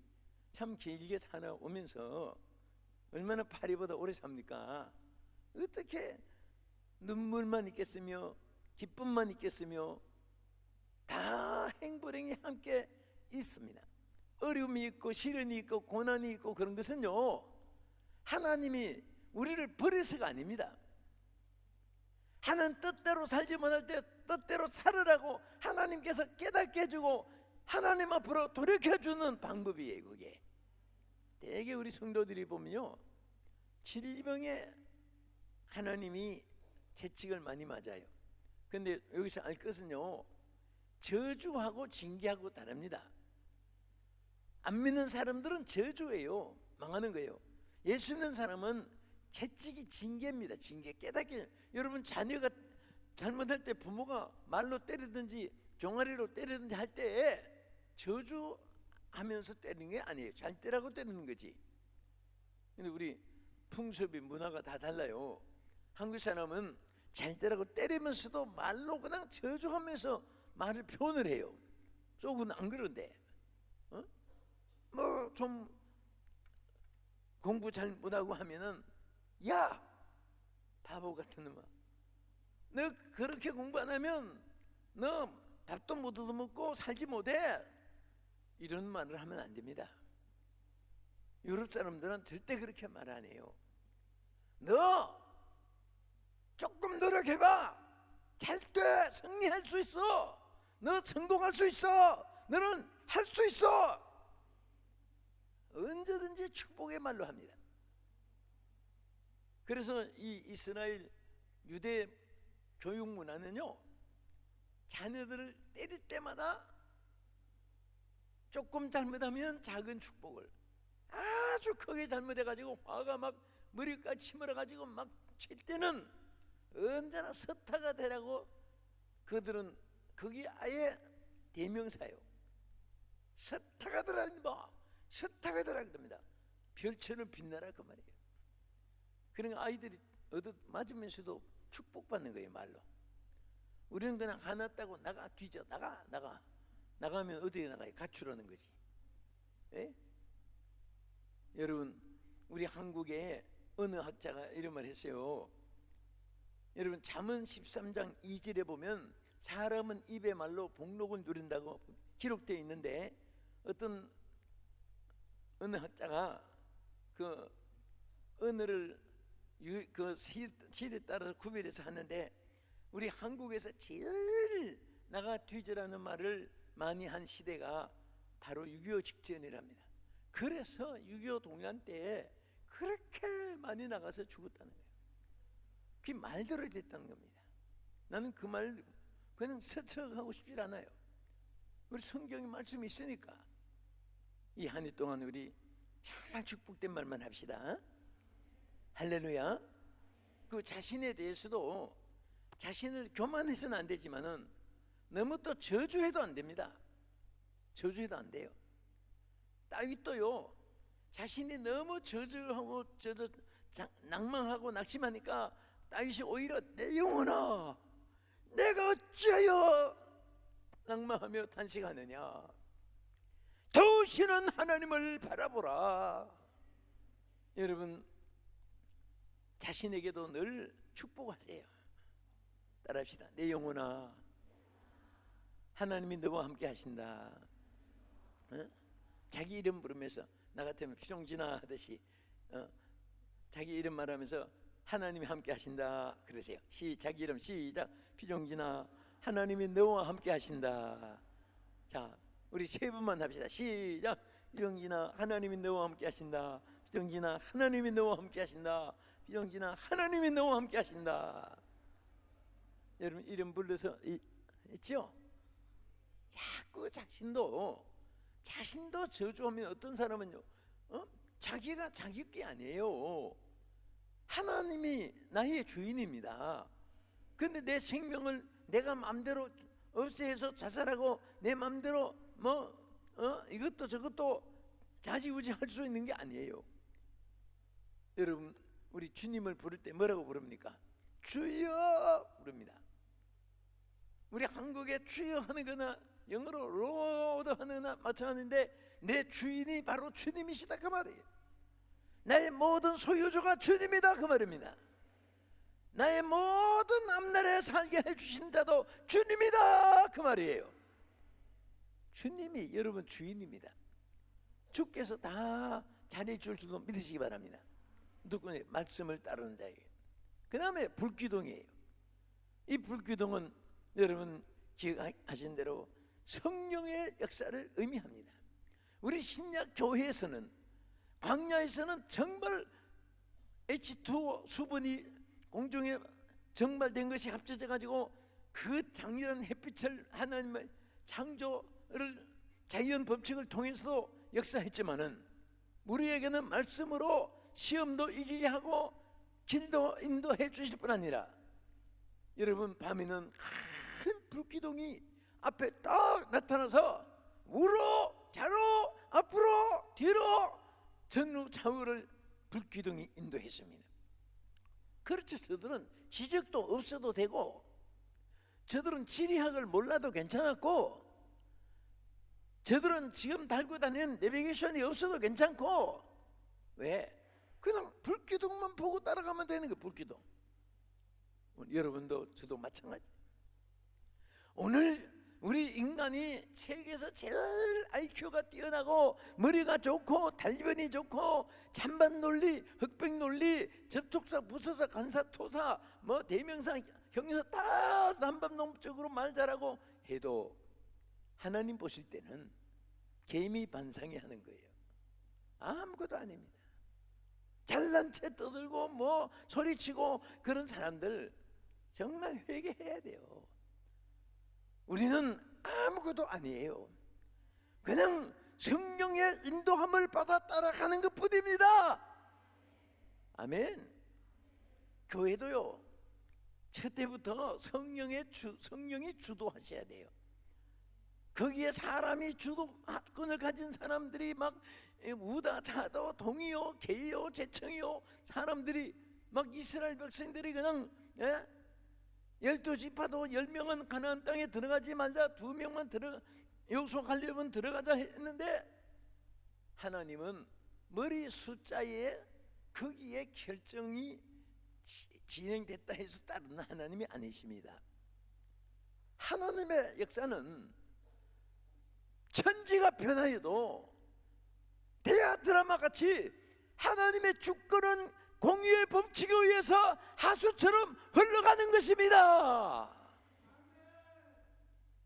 참 길게 살아오면서 얼마나 파리보다 오래 삽니까? 어떻게 눈물만 있겠으며 기쁨만 있겠으며 다 행불행이 함께 있습니다. 어려움이 있고 시련이 있고 고난이 있고 그런 것은요 하나님이 우리를 버려서가 아닙니다. 하나님 뜻대로 살지 못할 때 뜻대로 살으라고 하나님께서 깨닫게 해주고 하나님 앞으로 돌이켜주는 방법이에요. 그게 대개 우리 성도들이 보면요 질병에 하나님이 채찍을 많이 맞아요. 근데 여기서 알 것은요 저주하고 징계하고 다릅니다. 안 믿는 사람들은 저주예요. 망하는 거예요. 예수 믿는 사람은 채찍이 징계입니다. 징계. 깨닫게. 여러분 자녀가 잘못할 때 부모가 말로 때리든지 종아리로 때리든지 할 때 저주하면서 때리는 게 아니에요. 잘 때라고 때리는 거지. 근데 우리 풍습이 문화가 다 달라요. 한국 사람은 잘 때라고 때리면서도 말로 그냥 저주하면서 말을 표현을 해요. 쪽은 안 그런데 뭐 좀 공부 잘 못하고 하면은 야 바보 같은 놈아 너 그렇게 공부 안 하면 너 밥도 못 얻어먹고 살지 못해 이런 말을 하면 안 됩니다. 유럽 사람들은 절대 그렇게 말 안 해요. 너 조금 노력해봐 잘 돼 승리할 수 있어 너 성공할 수 있어 너는 할 수 있어 언제든지 축복의 말로 합니다. 그래서 이 이스라엘 유대 교육 문화는요 자녀들을 때릴 때마다 조금 잘못하면 작은 축복을 아주 크게 잘못해가지고 화가 막 머리까지 치밀어가지고 막 칠 때는 언제나 서타가 되라고 그들은 그게 아예 대명사예요. 서타가 되라 뭐 서타가 되라 그럽니다. 별처럼 빛나라 그 말이에요. 그러니까 아이들이 얻어 맞으면서도 축복받는 거예요. 말로. 우리는 그냥 화났다고 나가 뒤져 나가면 어디에 나가요? 가출하는 거지. 예? 여러분 우리 한국에 어느 학자가 이런 말 했어요. 여러분 잠언 13장 2절에 보면 사람은 입의 말로 복록을 누린다고 기록되어 있는데 어느 학자가 그 언어를 그 시대에 따라서 구별해서 하는데 우리 한국에서 제일 나가 뒤져라는 말을 많이 한 시대가 바로 6.25 직전이랍니다. 그래서 6.25 동란 때에 그렇게 많이 나가서 죽었다는 거예요. 그게 말대로 됐다는 겁니다. 나는 그 말 그냥 스쳐가고 싶지 않아요. 우리 성경에 말씀이 있으니까 이 한 해 동안 우리 정말 축복된 말만 합시다. 할렐루야. 그 자신에 대해서도 자신을 교만해서는 안 되지만은 너무 또 저주해도 안 됩니다. 저주해도 안 돼요. 다윗도요, 자신이 너무 저주하고 낭망하고 낙심하니까 다윗이 오히려 내 영혼아, 내가 어찌하여 낭망하며 탄식하느냐. 도우시는 하나님을 바라보라. 여러분, 자신에게도 늘 축복하세요. 따라합시다. 내 영혼아, 하나님이 너와 함께 하신다. 자기 이름 부르면서 나 같으면 피종진아 하듯이 자기 이름 말하면서 하나님이 함께 하신다 그러세요. 자기 이름 시작. 피종진아, 하나님이 너와 함께 하신다. 자, 우리 세 번만 합시다. 시작. 피종진아, 하나님이 너와 함께 하신다. 피종진아, 하나님이 너와 함께 하신다. 피종진아, 하나님이 너와 함께 하신다. 여러분 이름 불러서 있죠? 자꾸 자신도 저주하면 어떤 사람은요, 자기가 자기 게 아니에요. 하나님이 나의 주인입니다. 근데 내 생명을 내가 마음대로 없애서 자살하고 내 마음대로 이것도 저것도 좌지우지할 수 있는 게 아니에요. 여러분 우리 주님을 부를 때 뭐라고 부릅니까? 주여 부릅니다. 우리 한국에 주여 하는 거나 영어로 로드 하는 거나 마찬가지인데 내 주인이 바로 주님이시다 그 말이에요. 나의 모든 소유주가 주님이다 그 말입니다. 나의 모든 앞날에 살게 해주신 자도 주님이다 그 말이에요. 주님이 여러분 주인입니다. 주께서 다 잘해줄 줄도 믿으시기 바랍니다. 누구의 말씀을 따르는 자에게. 그 다음에 불기둥이에요. 이 불기둥은 여러분 기억하신 대로 성령의 역사를 의미합니다. 우리 신약 교회에서는 광야에서는 정말 H2O 수분이 공중에 정발된 것이 합쳐져 가지고 그 장렬한 햇빛을 하나님의 창조를 자연 법칙을 통해서 역사했지만은 우리에게는 말씀으로 시험도 이기게 하고 길도 인도해 주실 뿐 아니라 여러분 밤에는 큰 불기둥이 앞에 딱 나타나서 우로 좌로 앞으로 뒤로 전후 좌우를 불기둥이 인도했습니다. 그렇죠. 저들은 기적도 없어도 되고 저들은 지리학을 몰라도 괜찮았고 저들은 지금 달고 다니는 내비게이션이 없어도 괜찮고 왜? 그냥 불기둥만 보고 따라가면 되는 거예요. 불기둥. 여러분도 저도 마찬가지. 오늘 우리 인간이 세계에서 제일 IQ가 뛰어나고 머리가 좋고 달변이 좋고 찬반 논리, 흑백 논리, 접촉사, 부서사, 간사, 토사, 대명사, 형용사 다 한밤농적으로 말 잘하고 해도 하나님 보실 때는 개미 반상이 하는 거예요. 아무것도 아닙니다. 잘난 채 떠들고 소리치고 그런 사람들 정말 회개해야 돼요. 우리는 아무것도 아니에요. 그냥 성령의 인도함을 받아 따라가는 것뿐입니다. 아멘. 교회도요, 첫 때부터 성령이 주도하셔야 돼요. 거기에 사람이 주도권을 가진 사람들이 막 우다, 자도, 동이요, 개요, 제청이요 사람들이 막 이스라엘 백성들이 그냥 12지파도 10명은 가나안 땅에 들어가지 말자 2명만 여호수아 갈렙은 들어가자 했는데 하나님은 머리 숫자에 거기에 결정이 진행됐다 해서 따르는 하나님이 아니십니다. 하나님의 역사는 천지가 변화해도 대하 드라마 같이 하나님의 주권은 공의의 법칙에 의해서 하수처럼 흘러가는 것입니다.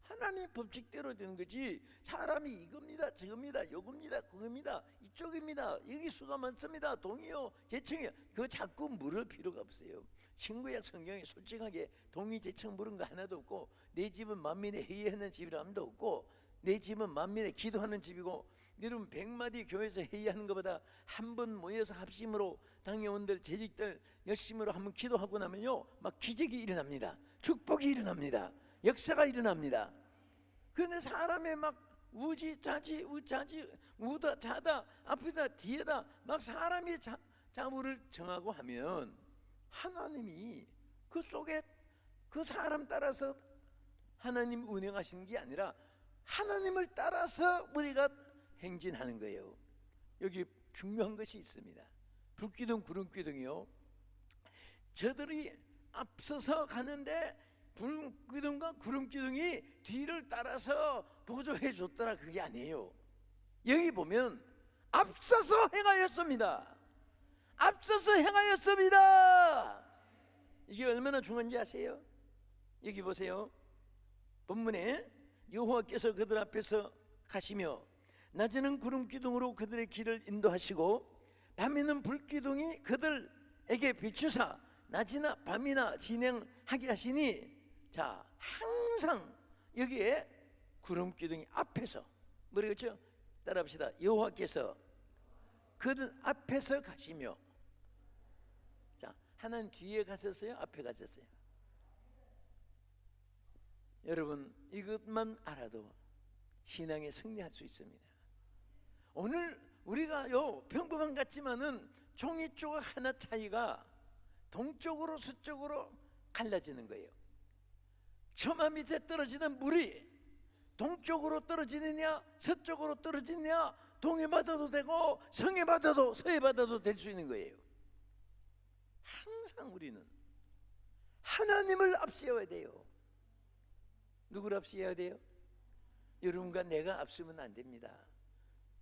하나님의 법칙대로 되는 거지. 사람이 이겁니다, 저겁니다, 요겁니다, 그겁니다, 이쪽입니다, 여기 수가 많습니다, 동의요, 제청이요, 그거 자꾸 물을 필요가 없어요. 신구약 성경에 솔직하게 동의, 제청 물은 거 하나도 없고, 내 집은 만민의 회의하는 집이라 함도 없고, 내 집은 만민의 기도하는 집이고, 여러분 100마디 교회에서 회의하는 것보다 한 번 모여서 합심으로 당회원들, 재직들 열심으로 한번 기도하고 나면요, 막 기적이 일어납니다. 축복이 일어납니다. 역사가 일어납니다. 그런데 사람의 막 우지자지, 우자지, 우다 자다, 앞에다 뒤에다 막 사람이 자물을 정하고 하면 하나님이 그 속에 그 사람 따라서 하나님 운행하시는 게 아니라 하나님을 따라서 우리가 행진하는 거예요. 여기 중요한 것이 있습니다. 불기둥, 구름기둥이요, 저들이 앞서서 가는데 불기둥과 구름기둥이 뒤를 따라서 보조해 줬더라, 그게 아니에요. 여기 보면 앞서서 행하였습니다. 앞서서 행하였습니다. 이게 얼마나 중요한지 아세요? 여기 보세요. 본문에 여호와께서 그들 앞에서 가시며 낮에는 구름기둥으로 그들의 길을 인도하시고 밤에는 불기둥이 그들에게 비추사 낮이나 밤이나 진행하게 하시니, 자, 항상 여기에 구름기둥이 앞에서, 뭐라겠죠? 따라합시다. 여호와께서 그들 앞에서 가시며. 자, 하나님 뒤에 가셨어요, 앞에 가셨어요? 여러분 이것만 알아도 신앙에 승리할 수 있습니다. 오늘 우리가요 평범한 같지만은 종이조각 하나 차이가 동쪽으로 서쪽으로 갈라지는 거예요. 처마 밑에 떨어지는 물이 동쪽으로 떨어지느냐 서쪽으로 떨어지느냐, 동해 바다도 되고 서해 바다도 서해 바다도 될 수 있는 거예요. 항상 우리는 하나님을 앞세워야 돼요. 누구를 앞세워야 돼요? 여러분과 내가 앞서면 안 됩니다.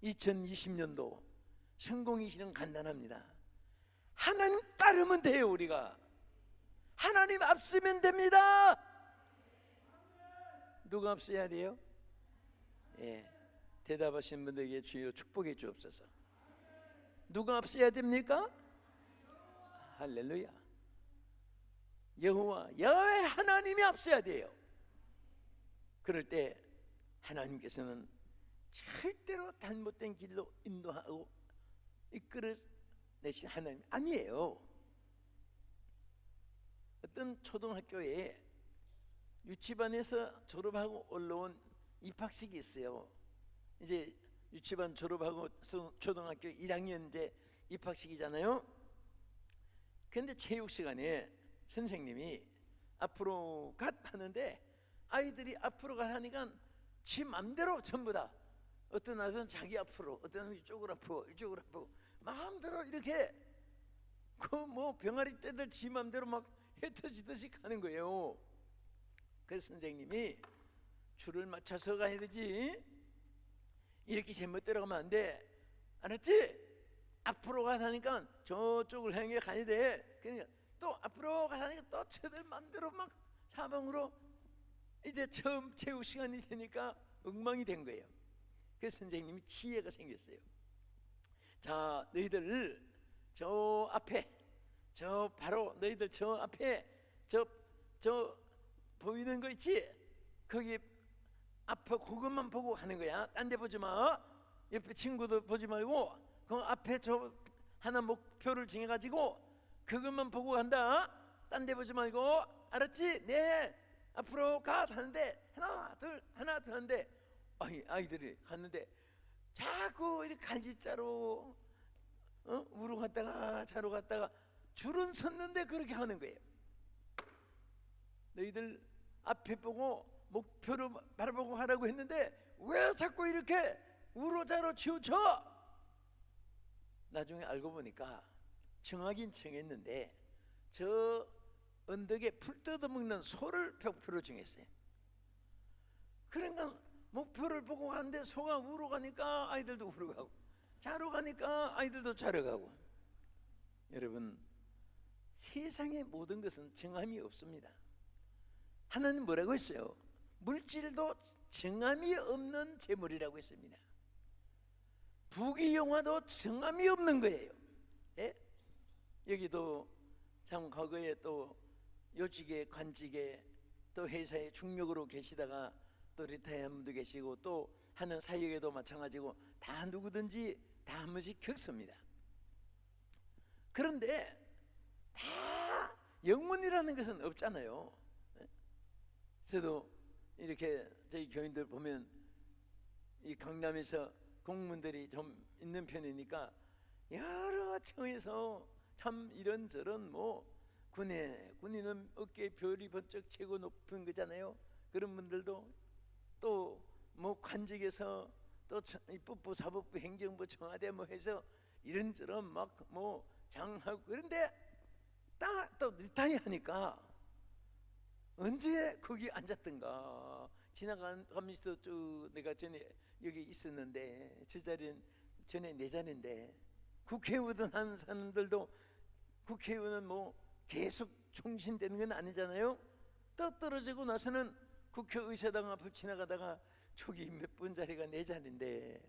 2020년도 성공의 길은 간단합니다. 하나님 따르면 돼요. 우리가 하나님 앞서면 됩니다. 누가 앞서야 돼요? 예, 대답하신 분들에게 주여 축복해 주옵소서. 누가 앞서야 됩니까? 할렐루야. 여호와 야훼 하나님이 앞서야 돼요. 그럴 때 하나님께서는 절대로 잘못된 길로 인도하고 이끌어내신 하나님 아니에요. 어떤 초등학교에 유치반에서 졸업하고 올라온 입학식이 있어요. 이제 유치반 졸업하고 초등학교 1학년 이제 입학식이잖아요. 근데 체육 시간에 선생님이 앞으로 갓 하는데 아이들이 앞으로 가라니까 지 맘대로 전부 다, 어떤 아이들은 자기 앞으로, 어떤 아이들은 이쪽으로 앞으로, 이쪽으로 앞으로 마음대로 이렇게 그 뭐 병아리 떼들 지 맘대로 막 흩어지듯이 가는 거예요. 그래서 선생님이 줄을 맞춰서 가야 되지, 이렇게 제멋대로 가면 안 돼, 알았지? 앞으로 가라니까 저쪽을 향해 가야 돼. 그러니까 또 앞으로 가라니까 또 저들 맘대로 막 사방으로. 이제 처음 체육 시간이 되니까 엉망이 된 거예요. 그래서 선생님이 지혜가 생겼어요. 자, 너희들 저 앞에, 저 바로 너희들 저 앞에 저 보이는 거 있지? 거기 앞에 그것만 보고 가는 거야. 딴 데 보지 마. 옆에 친구도 보지 말고 그 앞에 저 하나 목표를 정해가지고 그것만 보고 간다. 딴 데 보지 말고, 알았지? 네, 앞으로 가 하는데 하나 둘 하는데 아이들이 갔는데 자꾸 이렇게 갈짓자로 우로 갔다가 자로 갔다가 줄은 섰는데 그렇게 하는 거예요. 너희들 앞에 보고 목표를 바라보고 하라고 했는데 왜 자꾸 이렇게 우로자로 치우쳐? 나중에 알고 보니까 정하긴 정했는데 저 언덕에 풀 뜯어먹는 소를 목표로 정했어요. 그러니까 목표를 보고 가는데 소가 우로 가니까 아이들도 우로 가고, 자로 가니까 아이들도 자로 가고. 여러분, 세상의 모든 것은 정함이 없습니다. 하나님 뭐라고 했어요? 물질도 정함이 없는 재물이라고 했습니다. 부귀영화도 정함이 없는 거예요. 예? 여기도 참 과거에 또 요직에 관직에 또 회사에 중력으로 계시다가 또 리타이어한 분도 계시고 또 하는 사역에도 마찬가지고 다 누구든지 다 한 번씩 겪습니다. 그런데 다 영원이라는 것은 없잖아요. 저도 이렇게 저희 교인들 보면 이 강남에서 공무원들이 좀 있는 편이니까 여러 층에서 참 이런저런 뭐 군인은 어깨에 별이 번쩍 최고 높은 거잖아요. 그런 분들도 또 뭐 관직에서 또 입법부, 사법부, 행정부, 청와대 뭐 해서 이런저런 막 뭐 장하고 그런데 딱 또 리타이어 하니까 언제 거기 앉았던가 지나가면서 쭉 내가 전에 여기 있었는데 저 자리는 전에 내 자리인데 국회의원 하는 사람들도 국회의원은 뭐 계속 총신되는 건 아니잖아요. 또 떨어지고 나서는 국회의사당 앞을 지나가다가 저기 몇 분 자리가 내 자리인데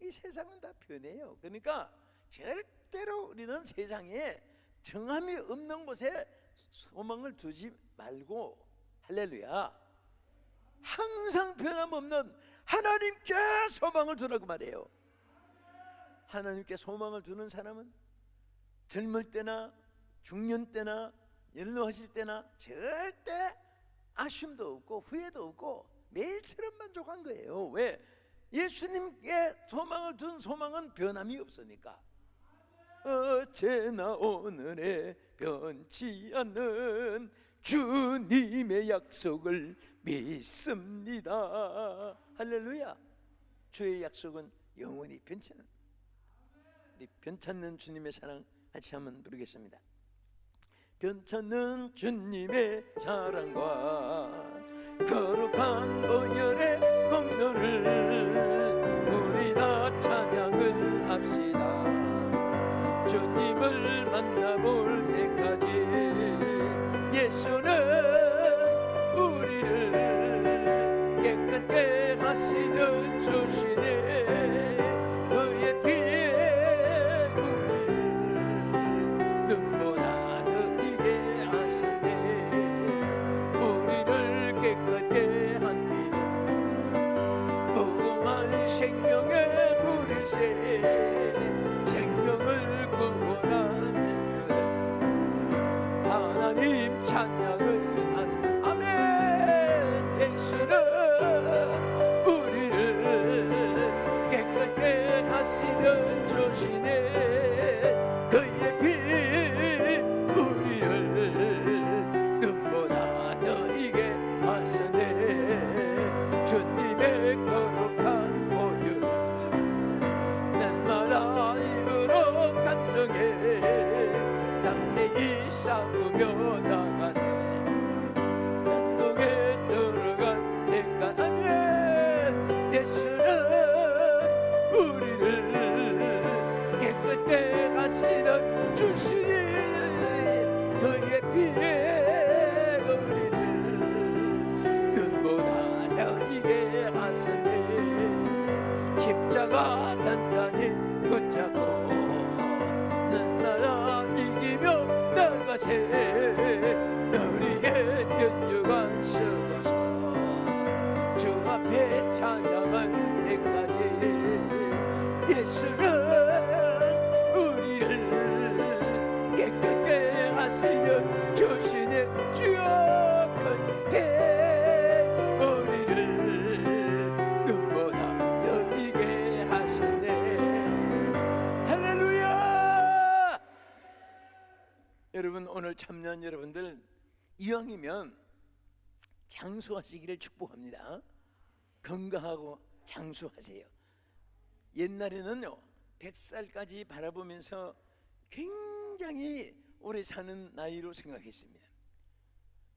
이 세상은 다 변해요. 그러니까 절대로 우리는 세상에 정함이 없는 곳에 소망을 두지 말고 할렐루야 항상 변함없는 하나님께 소망을 두라고 말해요. 하나님께 소망을 두는 사람은 젊을 때나 중년 때나 연로하실 때나 절대 아쉬움도 없고 후회도 없고 매일처럼 만족한 거예요. 왜? 예수님께 소망을 둔 소망은 변함이 없으니까. 어제나 오늘에 변치 않는 주님의 약속을 믿습니다. 할렐루야. 주의 약속은 영원히 변치 않는 우리 변찮는 주님의 사랑 같이 한번 부르겠습니다. 변찮는 주님의 사랑과 거룩한 보혈의 공로를 우리 다 찬양을 합시다. 주님을 만나볼 때까지 예수는 우리를 깨끗게 하시는 주시네. 그의 피에 우리를 눈보다 더 이게 하시네. 우리를 깨끗게 한 피는 무궁한 생명의 물일세. 생명을 구원하는 하나님 찬양을 하시네. 아멘. 예수는 우리를 깨끗게 하시는 주시네. 그의 피 우리를 눈보다 더 이게 하시네. 주님의 거룩한 보혈 날마다 입으로 간증해 담대히 싸우며 나가세. 감동에 들어간 내가 아멘. 예수는 우리를 깨끗게 하시는 주시니 그의 피에 우리를 눈보다 더 이게 하시네. 십자가 단단히 붙잡고 날마다 이기며 나가세. 우리의 연주관 서서 주 앞에 찬양할 때까지 예수는 우리를 깨끗게 하시는 주시네. 주여 그때 우리를 눈보다 더 이게 하시네. 할렐루야. 여러분 오늘 참여한 여러분들 이왕이면 장수하시기를 축복합니다. 건강하고 장수하세요. 옛날에는요 100살까지 바라보면서 굉장히 오래 사는 나이로 생각했습니다.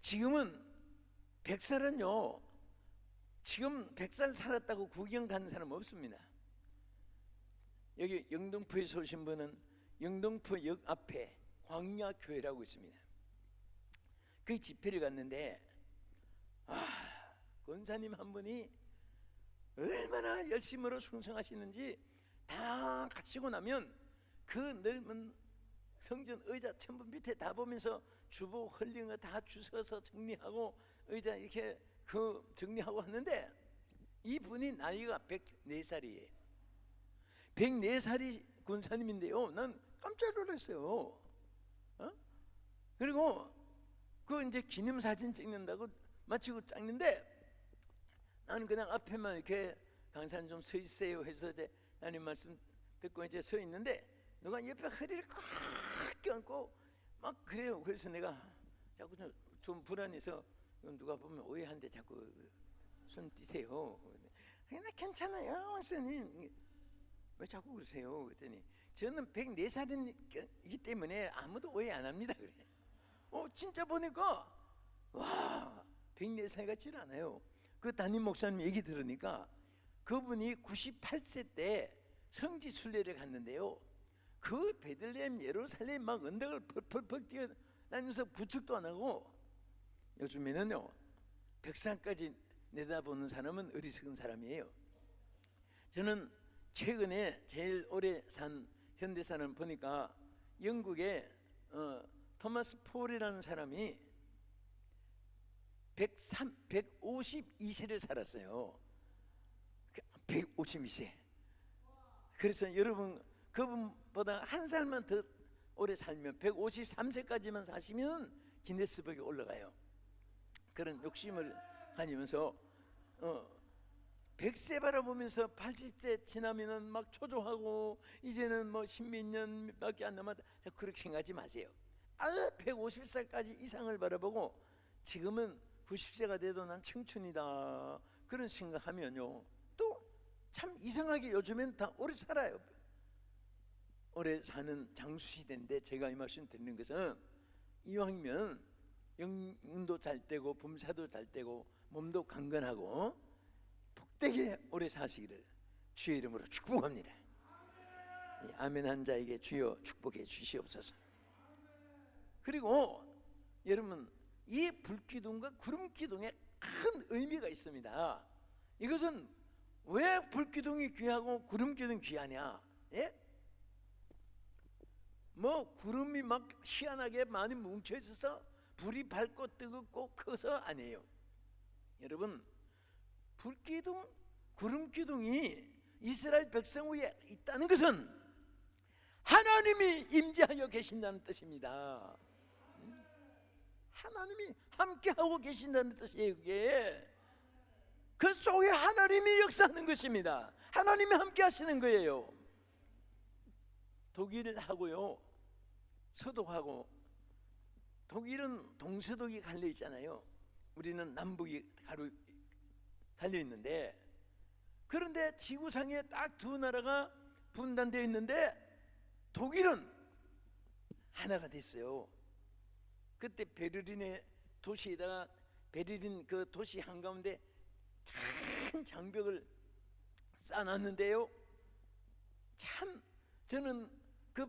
지금은 100살은요 지금 100살 살았다고 구경 가는 사람 없습니다. 여기 영등포에서 오신 분은 영등포역 앞에 광야교회라고 있습니다. 그 집회를 갔는데 권사님 한 분이 얼마나 열심으로 충성하시는지 다 가시고 나면 그 넓은 성전 의자 전부 밑에 다 보면서 주보 흘린 거 다 주워서 정리하고 의자 이렇게 그 정리하고 왔는데 이분이 나이가 104살이에요. 104살이 권사님인데요. 난 깜짝 놀랐어요. 그리고 그 이제 기념사진 찍는다고 마치고 찍는데 나는 그냥 앞에만 이렇게 강사님 좀 서 있어요 해서 이제 하나님 말씀 듣고 이제 서 있는데 누가 옆에 허리를 꽉 껴안고 막 그래요. 그래서 내가 자꾸 좀 불안해서 누가 보면 오해한데 자꾸 손 띄세요. 나 괜찮아요 선생님. 왜 자꾸 그러세요? 그랬더니 저는 104살이기 때문에 아무도 오해 안 합니다. 그래. 진짜 보니까 와 104살 같지는 않아요. 그 담임 목사님 얘기 들으니까 그분이 98세 때 성지 순례를 갔는데요. 그 베들레헴 예루살렘 막 언덕을 펄펄펄 뛰어다니면서 부축도 안 하고 요즘에는요 100살까지 내다보는 사람은 어리석은 사람이에요. 저는 최근에 제일 오래 산 현대사는 보니까 영국의 토마스 폴이라는 사람이 152세를 살았어요. 152세. 그래서 여러분 그분보다 한 살만 더 오래 살면 153세까지만 사시면 기네스북에 올라가요. 그런 욕심을 가지면서 100세 바라보면서 80세 지나면은 막 초조하고 이제는 뭐 10몇 년밖에 안 남았다. 그렇게 생각하지 마세요. 150살까지 이상을 바라보고 지금은 90세가 돼도 난 청춘이다 그런 생각하면요 또 참 이상하게 요즘엔 다 오래 살아요. 오래 사는 장수시대인데 제가 이 말씀 드리는 것은 이왕이면 영도 잘 되고 범사도 잘 되고 몸도 강건하고 복되게 오래 사시기를 주의 이름으로 축복합니다. 아멘 한 자에게 주여 축복해 주시옵소서. 그리고 여러분 이 불기둥과 구름기둥에 큰 의미가 있습니다. 이것은 왜 불기둥이 귀하고 구름기둥이 귀하냐? 예? 뭐 구름이 막 희한하게 많이 뭉쳐 있어서 불이 밝고 뜨겁고 커서 아니에요. 여러분 불기둥, 구름기둥이 이스라엘 백성 위에 있다는 것은 하나님이 임재하여 계신다는 뜻입니다. 하나님이 함께하고 계신다는 뜻이에요. 그게 그 속에 하나님이 역사하는 것입니다. 하나님이 함께 하시는 거예요. 독일하고요 서독하고 독일은 동서독이 갈려 있잖아요. 우리는 남북이 갈려 있는데 그런데 지구상에 딱 두 나라가 분단되어 있는데 독일은 하나가 됐어요. 그때 베를린의 도시에다가 베를린 그 도시 한가운데 큰 장벽을 쌓아놨는데요. 참 저는 그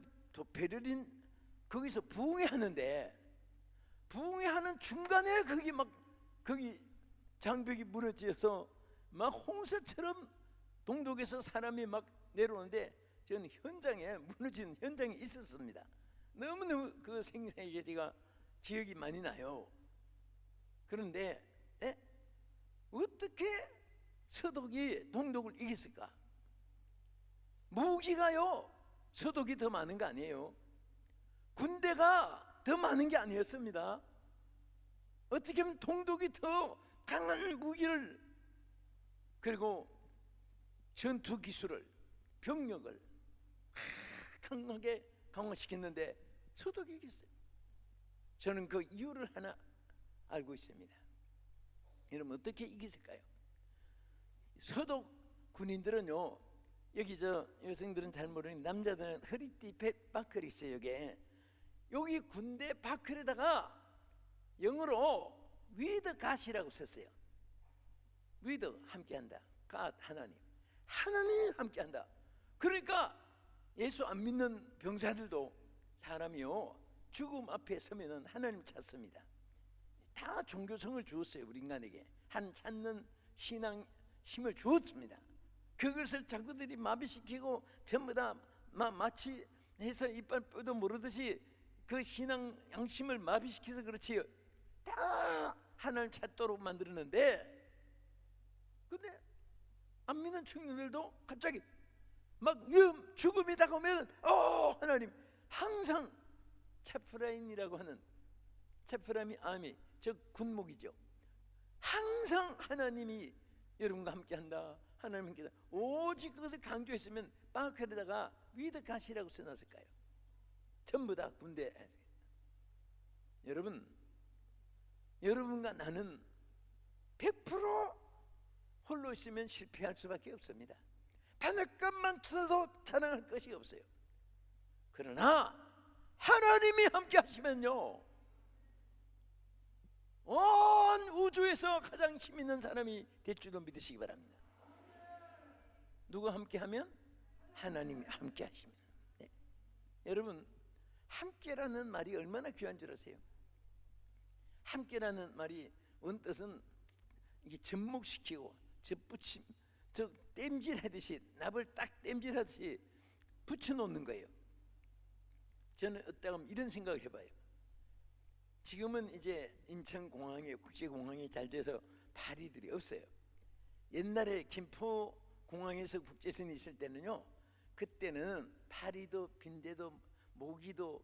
베를린 거기서 부흥회하는데 부흥회하는 중간에 거기 장벽이 무너져서 막 홍수처럼 동독에서 사람이 막 내려오는데 저는 현장에 무너진 현장에 있었습니다. 너무너무 그 생생하게 제가 기억이 많이 나요. 그런데 어떻게 서독이 동독을 이겼을까? 무기가요 서독이 더 많은 거 아니에요. 군대가 더 많은 게 아니었습니다. 어떻게 보면 동독이 더 강한 무기를 그리고 전투 기술을 병력을 강하게 강화시켰는데 서독이 이겼어요. 저는 그 이유를 하나 알고 있습니다. 여러분 어떻게 이겼을까요? 서독 군인들은요 여기 저 여성들은 잘 모르는 남자들은 허리띠 바클이 있어요. 여기 군대 바클에다가 영어로 with God이라고 썼어요. with 함께한다. God 하나님이 함께한다. 그러니까 예수 안 믿는 병사들도 사람이요 죽음 앞에 서면은 하나님 찾습니다. 다 종교성을 주었어요. 우리 인간에게 한 찾는 신앙 힘을 주었습니다. 그것을 자꾸들이 마비시키고 전부 다 마치 해서 이빨 뼈도 모르듯이 그 신앙 양심을 마비시켜서 그렇지 다 하나님 찾도록 만들었는데, 근데 안 믿는 청년들도 갑자기 막 죽음이 다가오면 하나님, 항상 체프라임이라고 하는, 체프라임이 아미 즉 군목이죠. 항상 하나님이 여러분과 함께한다, 하나님 함께한다, 오직 그것을 강조했으면 바깥에다가 위드가시라고 써놨을까요? 전부 다 군대. 여러분과 나는 100% 홀로 있으면 실패할 수밖에 없습니다. 바늘감만 투어도 자랑할 것이 없어요. 그러나 하나님이 함께 하시면요, 온 우주에서 가장 힘 있는 사람이 될 줄로 믿으시기 바랍니다. 누가 함께하면? 하나님이 함께 하십니다. 네. 여러분, 함께라는 말이 얼마나 귀한 줄 아세요? 함께라는 말이 원뜻은 이게 접목시키고 접붙임, 저 땜질하듯이, 납을 딱 땜질하듯이 붙여놓는 거예요. 저는 어떻게 이런 생각을 해봐요. 지금은 이제 인천공항에, 국제공항이 잘 돼서 파리들이 없어요. 옛날에 김포공항에서 국제선이 있을 때는요, 그때는 파리도 빈대도 모기도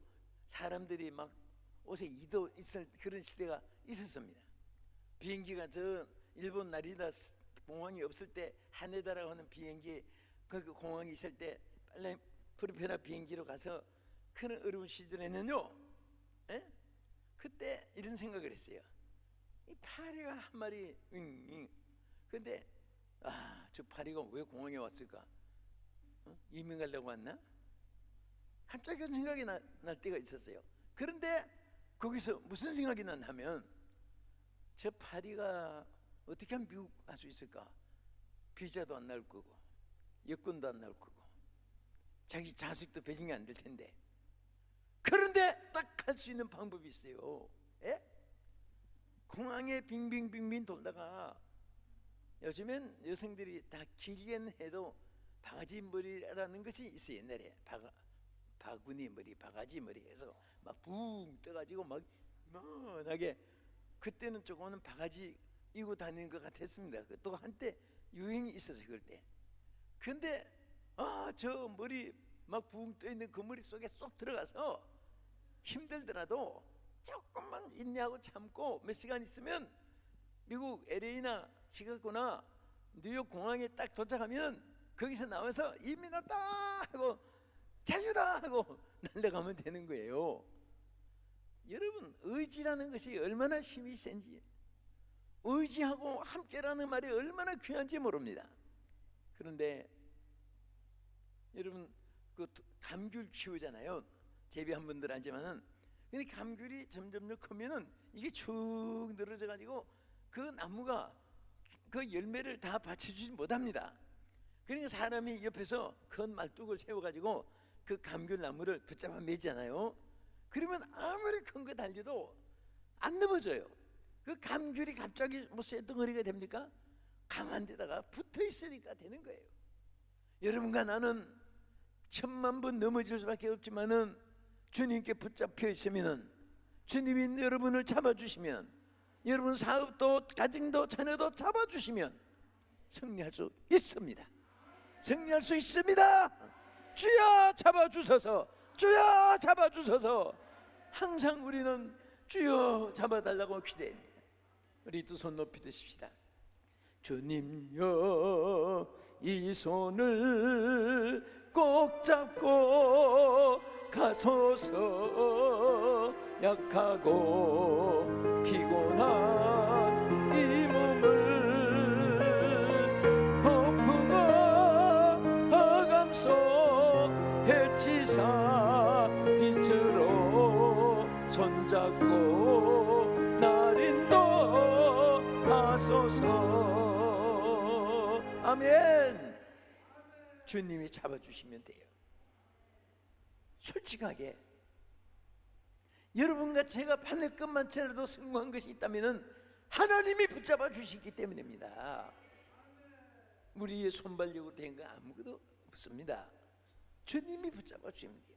사람들이 막 옷에 이도 있을 그런 시대가 있었습니다. 비행기가 저 일본 나리다 공항이 없을 때 하네다라고 하는 비행기, 그 공항이 있을 때 빨리 프로페러 비행기로 가서 그런 어려운 시절에는요, 그때 이런 생각을 했어요. 이 파리가 한 마리 근데 저 파리가 왜 공항에 왔을까? 이민 가려고 왔나? 갑자기 그런 생각이 날 때가 있었어요. 그런데 거기서 무슨 생각이 났냐면, 저 파리가 어떻게 하면 미국 갈 수 있을까? 비자도 안 나올 거고 여권도 안 나올 거고 자기 자식도 배정이 안 될 텐데, 그런데 딱 할 수 있는 방법이 있어요. 공항에 빙빙빙빙 돌다가, 요즘엔 여성들이 다 길게는 해도 바가지 머리라는 것이 있어요. 옛날에 바구니 머리, 바가지 머리 해서 막 붕 떠가지고 막 만하게, 그때는 조금은 바가지 이고 다니는 것 같았습니다. 또 한때 유행이 있었어요, 그럴 때. 근데 저 머리 막 붕 떠 있는 그 머리 속에 쏙 들어가서 힘들더라도 조금만 인내하고 참고 몇 시간 있으면 미국 LA나 시카고나 뉴욕 공항에 딱 도착하면 거기서 나와서 이민왔다 하고 자유다 하고 날아가면 되는 거예요. 여러분, 의지라는 것이 얼마나 힘이 센지, 의지하고 함께라는 말이 얼마나 귀한지 모릅니다. 그런데 여러분, 그 감귤 키우잖아요. 재배한 분들 알지만은, 근데 감귤이 점점 크면은 이게 쭉 늘어져 가지고 그 나무가 그 열매를 다 받쳐주지 못합니다. 그러니까 사람이 옆에서 큰 말뚝을 세워가지고 그 감귤 나무를 붙잡아 매잖아요. 그러면 아무리 큰 거 달려도 안 넘어져요. 그 감귤이 갑자기 뭐 쇠덩어리가 됩니까? 강한 데다가 붙어 있으니까 되는 거예요. 여러분과 나는 1000만 번 넘어질 수밖에 없지만은 주님께 붙잡혀 있으면은, 주님이 여러분을 잡아주시면, 여러분 사업도 가정도 자녀도 잡아주시면 승리할 수 있습니다. 승리할 수 있습니다. 주여 잡아주소서, 주여 잡아주소서. 항상 우리는 주여 잡아달라고 기도합니다. 우리 두 손 높이 드십시다. 주님여, 이 손을 꼭 잡고 가소서. 약하고 피곤한 이 몸을 폭풍과 허감 속 해치사 빛으로 손잡고 날 인도하소서. 아멘. 주님이 잡아주시면 돼요. 솔직하게 여러분과 제가 받을 것만치라도 성공한 것이 있다면 하나님이 붙잡아 주시기 때문입니다. 우리의 손발력으로 된 거 아무것도 없습니다. 주님이 붙잡아 주십니다.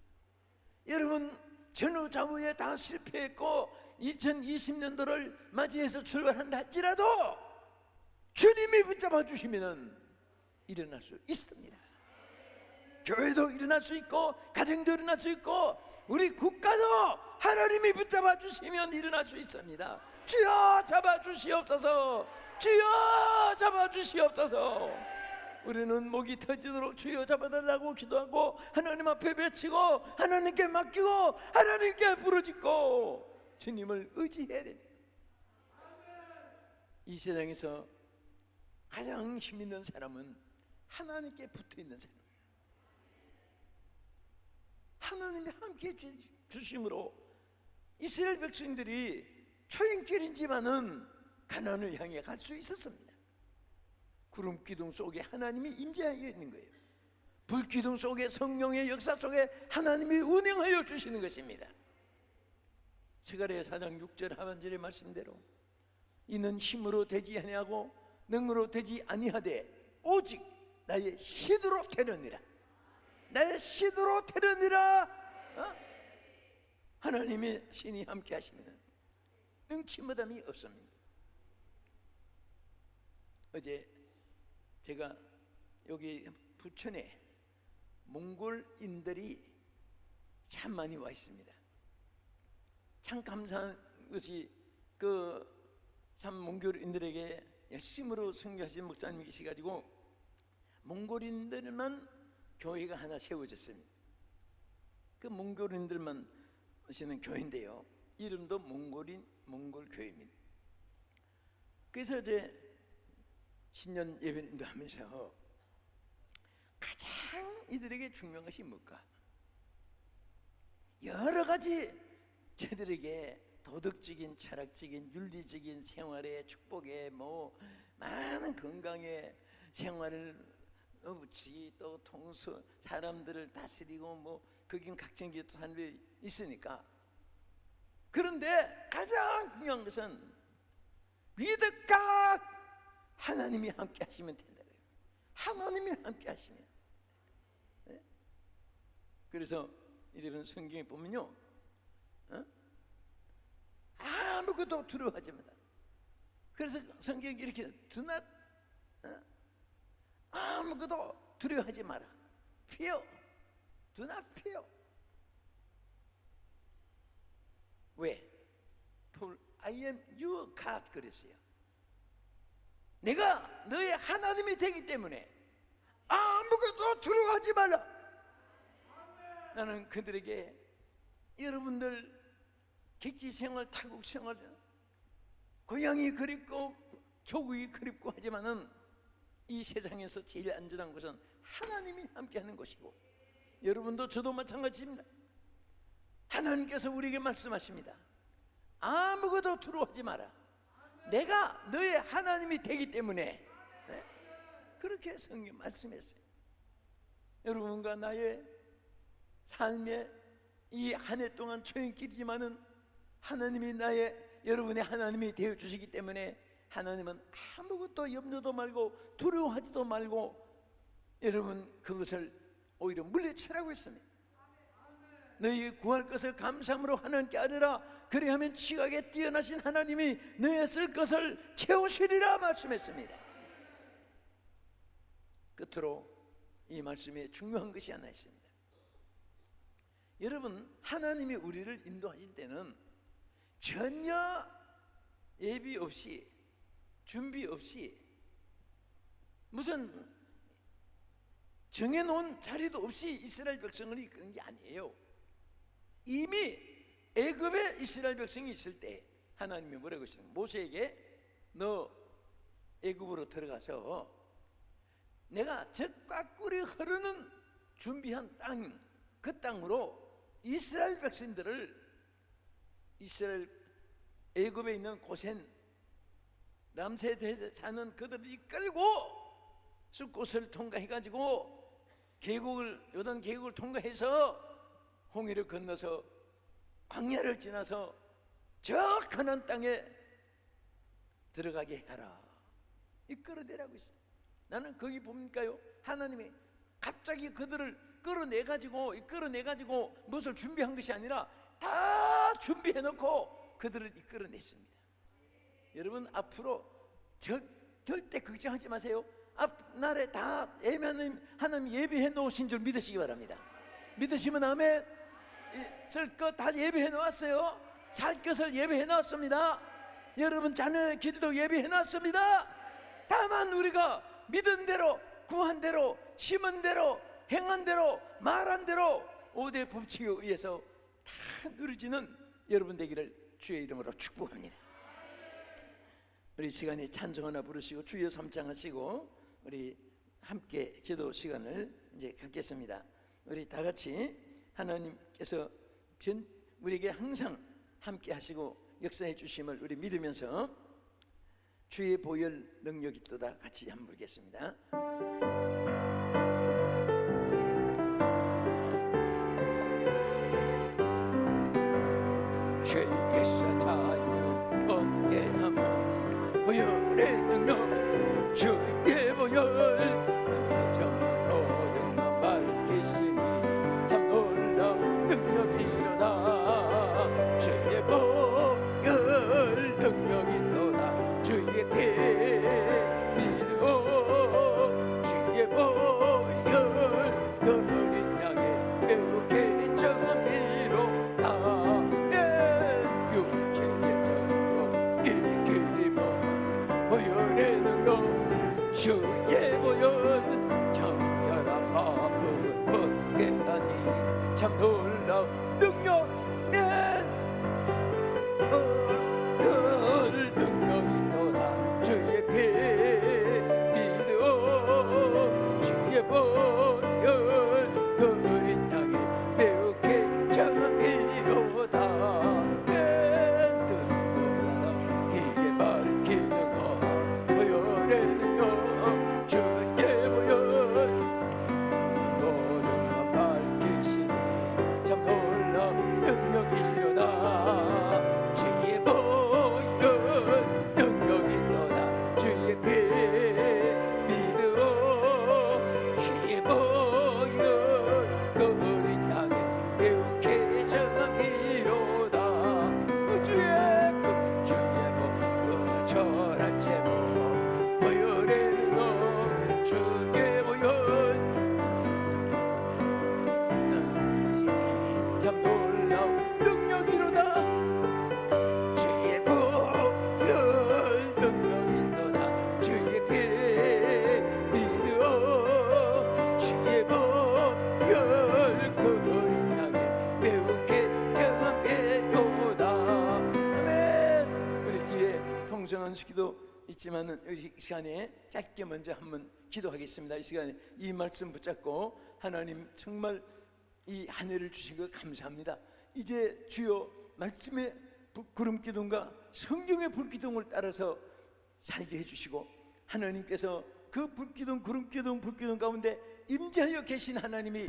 여러분 전후좌우에 다 실패했고 2020년도를 맞이해서 출발한다 할지라도 주님이 붙잡아 주시면 일어날 수 있습니다. 교회도 일어날 수 있고 가정도 일어날 수 있고 우리 국가도 하나님이 붙잡아 주시면 일어날 수 있습니다. 주여 잡아 주시옵소서. 주여 잡아 주시옵소서. 우리는 목이 터지도록 주여 잡아달라고 기도하고 하나님 앞에 외치고 하나님께 맡기고 하나님께 부르짖고 주님을 의지해야 됩니다. 이 세상에서 가장 힘 있는 사람은 하나님께 붙어 있는 사람. 하나님이 함께 주심으로 이스라엘 백성들이 초인길이지만은 가나안을 향해 갈 수 있었습니다. 구름 기둥 속에 하나님이 임재하여 있는 거예요. 불 기둥 속에 성령의 역사 속에 하나님이 운행하여 주시는 것입니다. 스가랴 4장 6절 하반절의 말씀대로 이는 힘으로 되지 아니하고 능으로 되지 아니하되 오직 나의 신으로 되느니라. 나의 신으로 되느니라. 하나님의 신이 함께 하시면 능치무담이 없습니다. 어제 제가 여기 부천에 몽골인들이 참 많이 와 있습니다. 참 감사한 것이 참 몽골인들에게 열심으로 선교하신 목사님이 계셔가지고 몽골인들만 교회가 하나 세워졌습니다. 그 몽골인들만 오시는 교회인데요, 이름도 몽골교회입니다. 그래서 이제 신년 예배님도 하면서 가장 이들에게 중요한 것이 뭘까? 여러 가지 저들에게 도덕적인, 철학적인, 윤리적인 생활의 축복에 많은 건강의 생활을 붙이기, 또 통수 사람들을 다스리고 거긴 각종의 산업이 있으니까. 그런데 가장 중요한 것은 믿을까? 하나님이 함께 하시면 된다. 하나님이 함께 하시면. 네? 그래서 이런 성경에 보면요, 아무것도 두려워하지 마라. 그래서 성경이 이렇게 do not, 아무것도 두려워하지 마라. fear, do not fear. 왜? For I am your God 그랬어요. 내가 너의 하나님이 되기 때문에 아무것도 두려워하지 말라. 나는 그들에게 여러분들 객지생활, 타국생활, 고향이 그립고 조국이 그립고 하지만은 이 세상에서 제일 안전한 것은 하나님이 함께하는 것이고, 여러분도 저도 마찬가지입니다. 하나님께서 우리에게 말씀하십니다. 아무것도 두려워하지 마라. 내가 너의 하나님이 되기 때문에. 네? 그렇게 성경 말씀했어요. 여러분과 나의 삶의 이 한 해 동안 초행길이지만은 하나님이 여러분의 하나님이 되어 주시기 때문에 하나님은 아무것도 염려도 말고 두려워하지도 말고 여러분 그것을 오히려 물리치라고 했습니다. 너희 구할 것을 감사함으로 하나님께 아뢰라. 그리하면 지각에 뛰어나신 하나님이 너의 쓸 것을 채우시리라 말씀했습니다. 끝으로 이 말씀에 중요한 것이 하나 있습니다. 여러분, 하나님이 우리를 인도하실 때는 전혀 예비 없이, 준비 없이, 무슨 정해놓은 자리도 없이 이스라엘 백성을 이끄는 게 아니에요. 이미 애굽에 이스라엘 백성이 있을 때 하나님이 뭐라고 하시는, 모세에게 너 애굽으로 들어가서 내가 젖과 꿀이 흐르는 준비한 땅, 그 땅으로 이스라엘 백성들을, 이스라엘 애굽에 있는 고센 람세스에 사는 그들을 이끌고 숲곳을 통과해가지고 요단 계곡을 통과해서 홍해를 건너서 광야를 지나서 저 가나안 땅에 들어가게 하라. 이끌어내라고 있어요. 나는 거기 봅니까요? 하나님이 갑자기 그들을 끌어내가지고 무엇을 준비한 것이 아니라 다 준비해놓고 그들을 이끌어냈습니다. 여러분 앞으로 절대 걱정하지 마세요. 앞날에 다 하나님 예비해 놓으신 줄 믿으시기 바랍니다. 믿으시면 아멘. 쓸 것 다 예비해 놓았어요. 잘 것을 예비해 놓았습니다. 여러분 자녀의 길도 예비해 놨습니다. 다만 우리가 믿은 대로, 구한 대로, 심은 대로, 행한 대로, 말한 대로 5대 법칙에 의해서 다 누려지는 여러분 되기를 주의 이름으로 축복합니다. 우리 시간에 찬송 하나 부르시고 주여 삼창하시고 우리 함께 기도 시간을 이제 갖겠습니다. 우리 다 같이 하나님께서 우리에게 항상 함께 하시고 역사해 주심을 우리 믿으면서 주의 보혈 능력이 있도다 같이 한번 부르겠습니다. 죄에서 자유 얻게 함은 보혈의 능력 주의 보혈 모든 것 밝히시니 참 놀라운 능력이로다. 주의 보혈 능력이 또다. 주의 피 믿어 주의 보혈 그 어린 양의 매우 깨끗한 피로 다 육체의 정욕 일으키리 먼 보혈의 능력 주의 보혈 정결한 마음을 얻게 하니 참 놀라운 능력 능력이 또다. 주의 피 믿어 주의 보혈 그 어린 양의 매우 깨끗한 피로다. 내 능력이다 이에 밝히는 것 보혈의 능력 주의 보혈 모든 것 밝히시니 참 놀라운 능력이로다. 주의 보혈 능력이 또다. 주의 피 믿어 주의 보혈 그 어린 양의 매우 깨끗한 피로다. 주의 보혈 철한 제목 보혈의 능력 주의 보혈 참 놀라운 능력이로다. 주의 보혈 능력이 또다. 주의 피 믿어 주의 보혈 그 어린 양의 매우 깨끗한 피로다. 아멘. 우리 뒤에 통성한 기도 있지만은 이 시간에 짧게 먼저 한번 기도하겠습니다. 이 시간에 이 말씀 붙잡고 하나님 정말 이 한 해를 주신 것 감사합니다. 이제 주여 말씀의 구름 기둥과 성경의 불 기둥을 따라서 살게 해주시고 하나님께서 그 불 기둥, 구름 기둥, 불 기둥 가운데 임재하여 계신 하나님이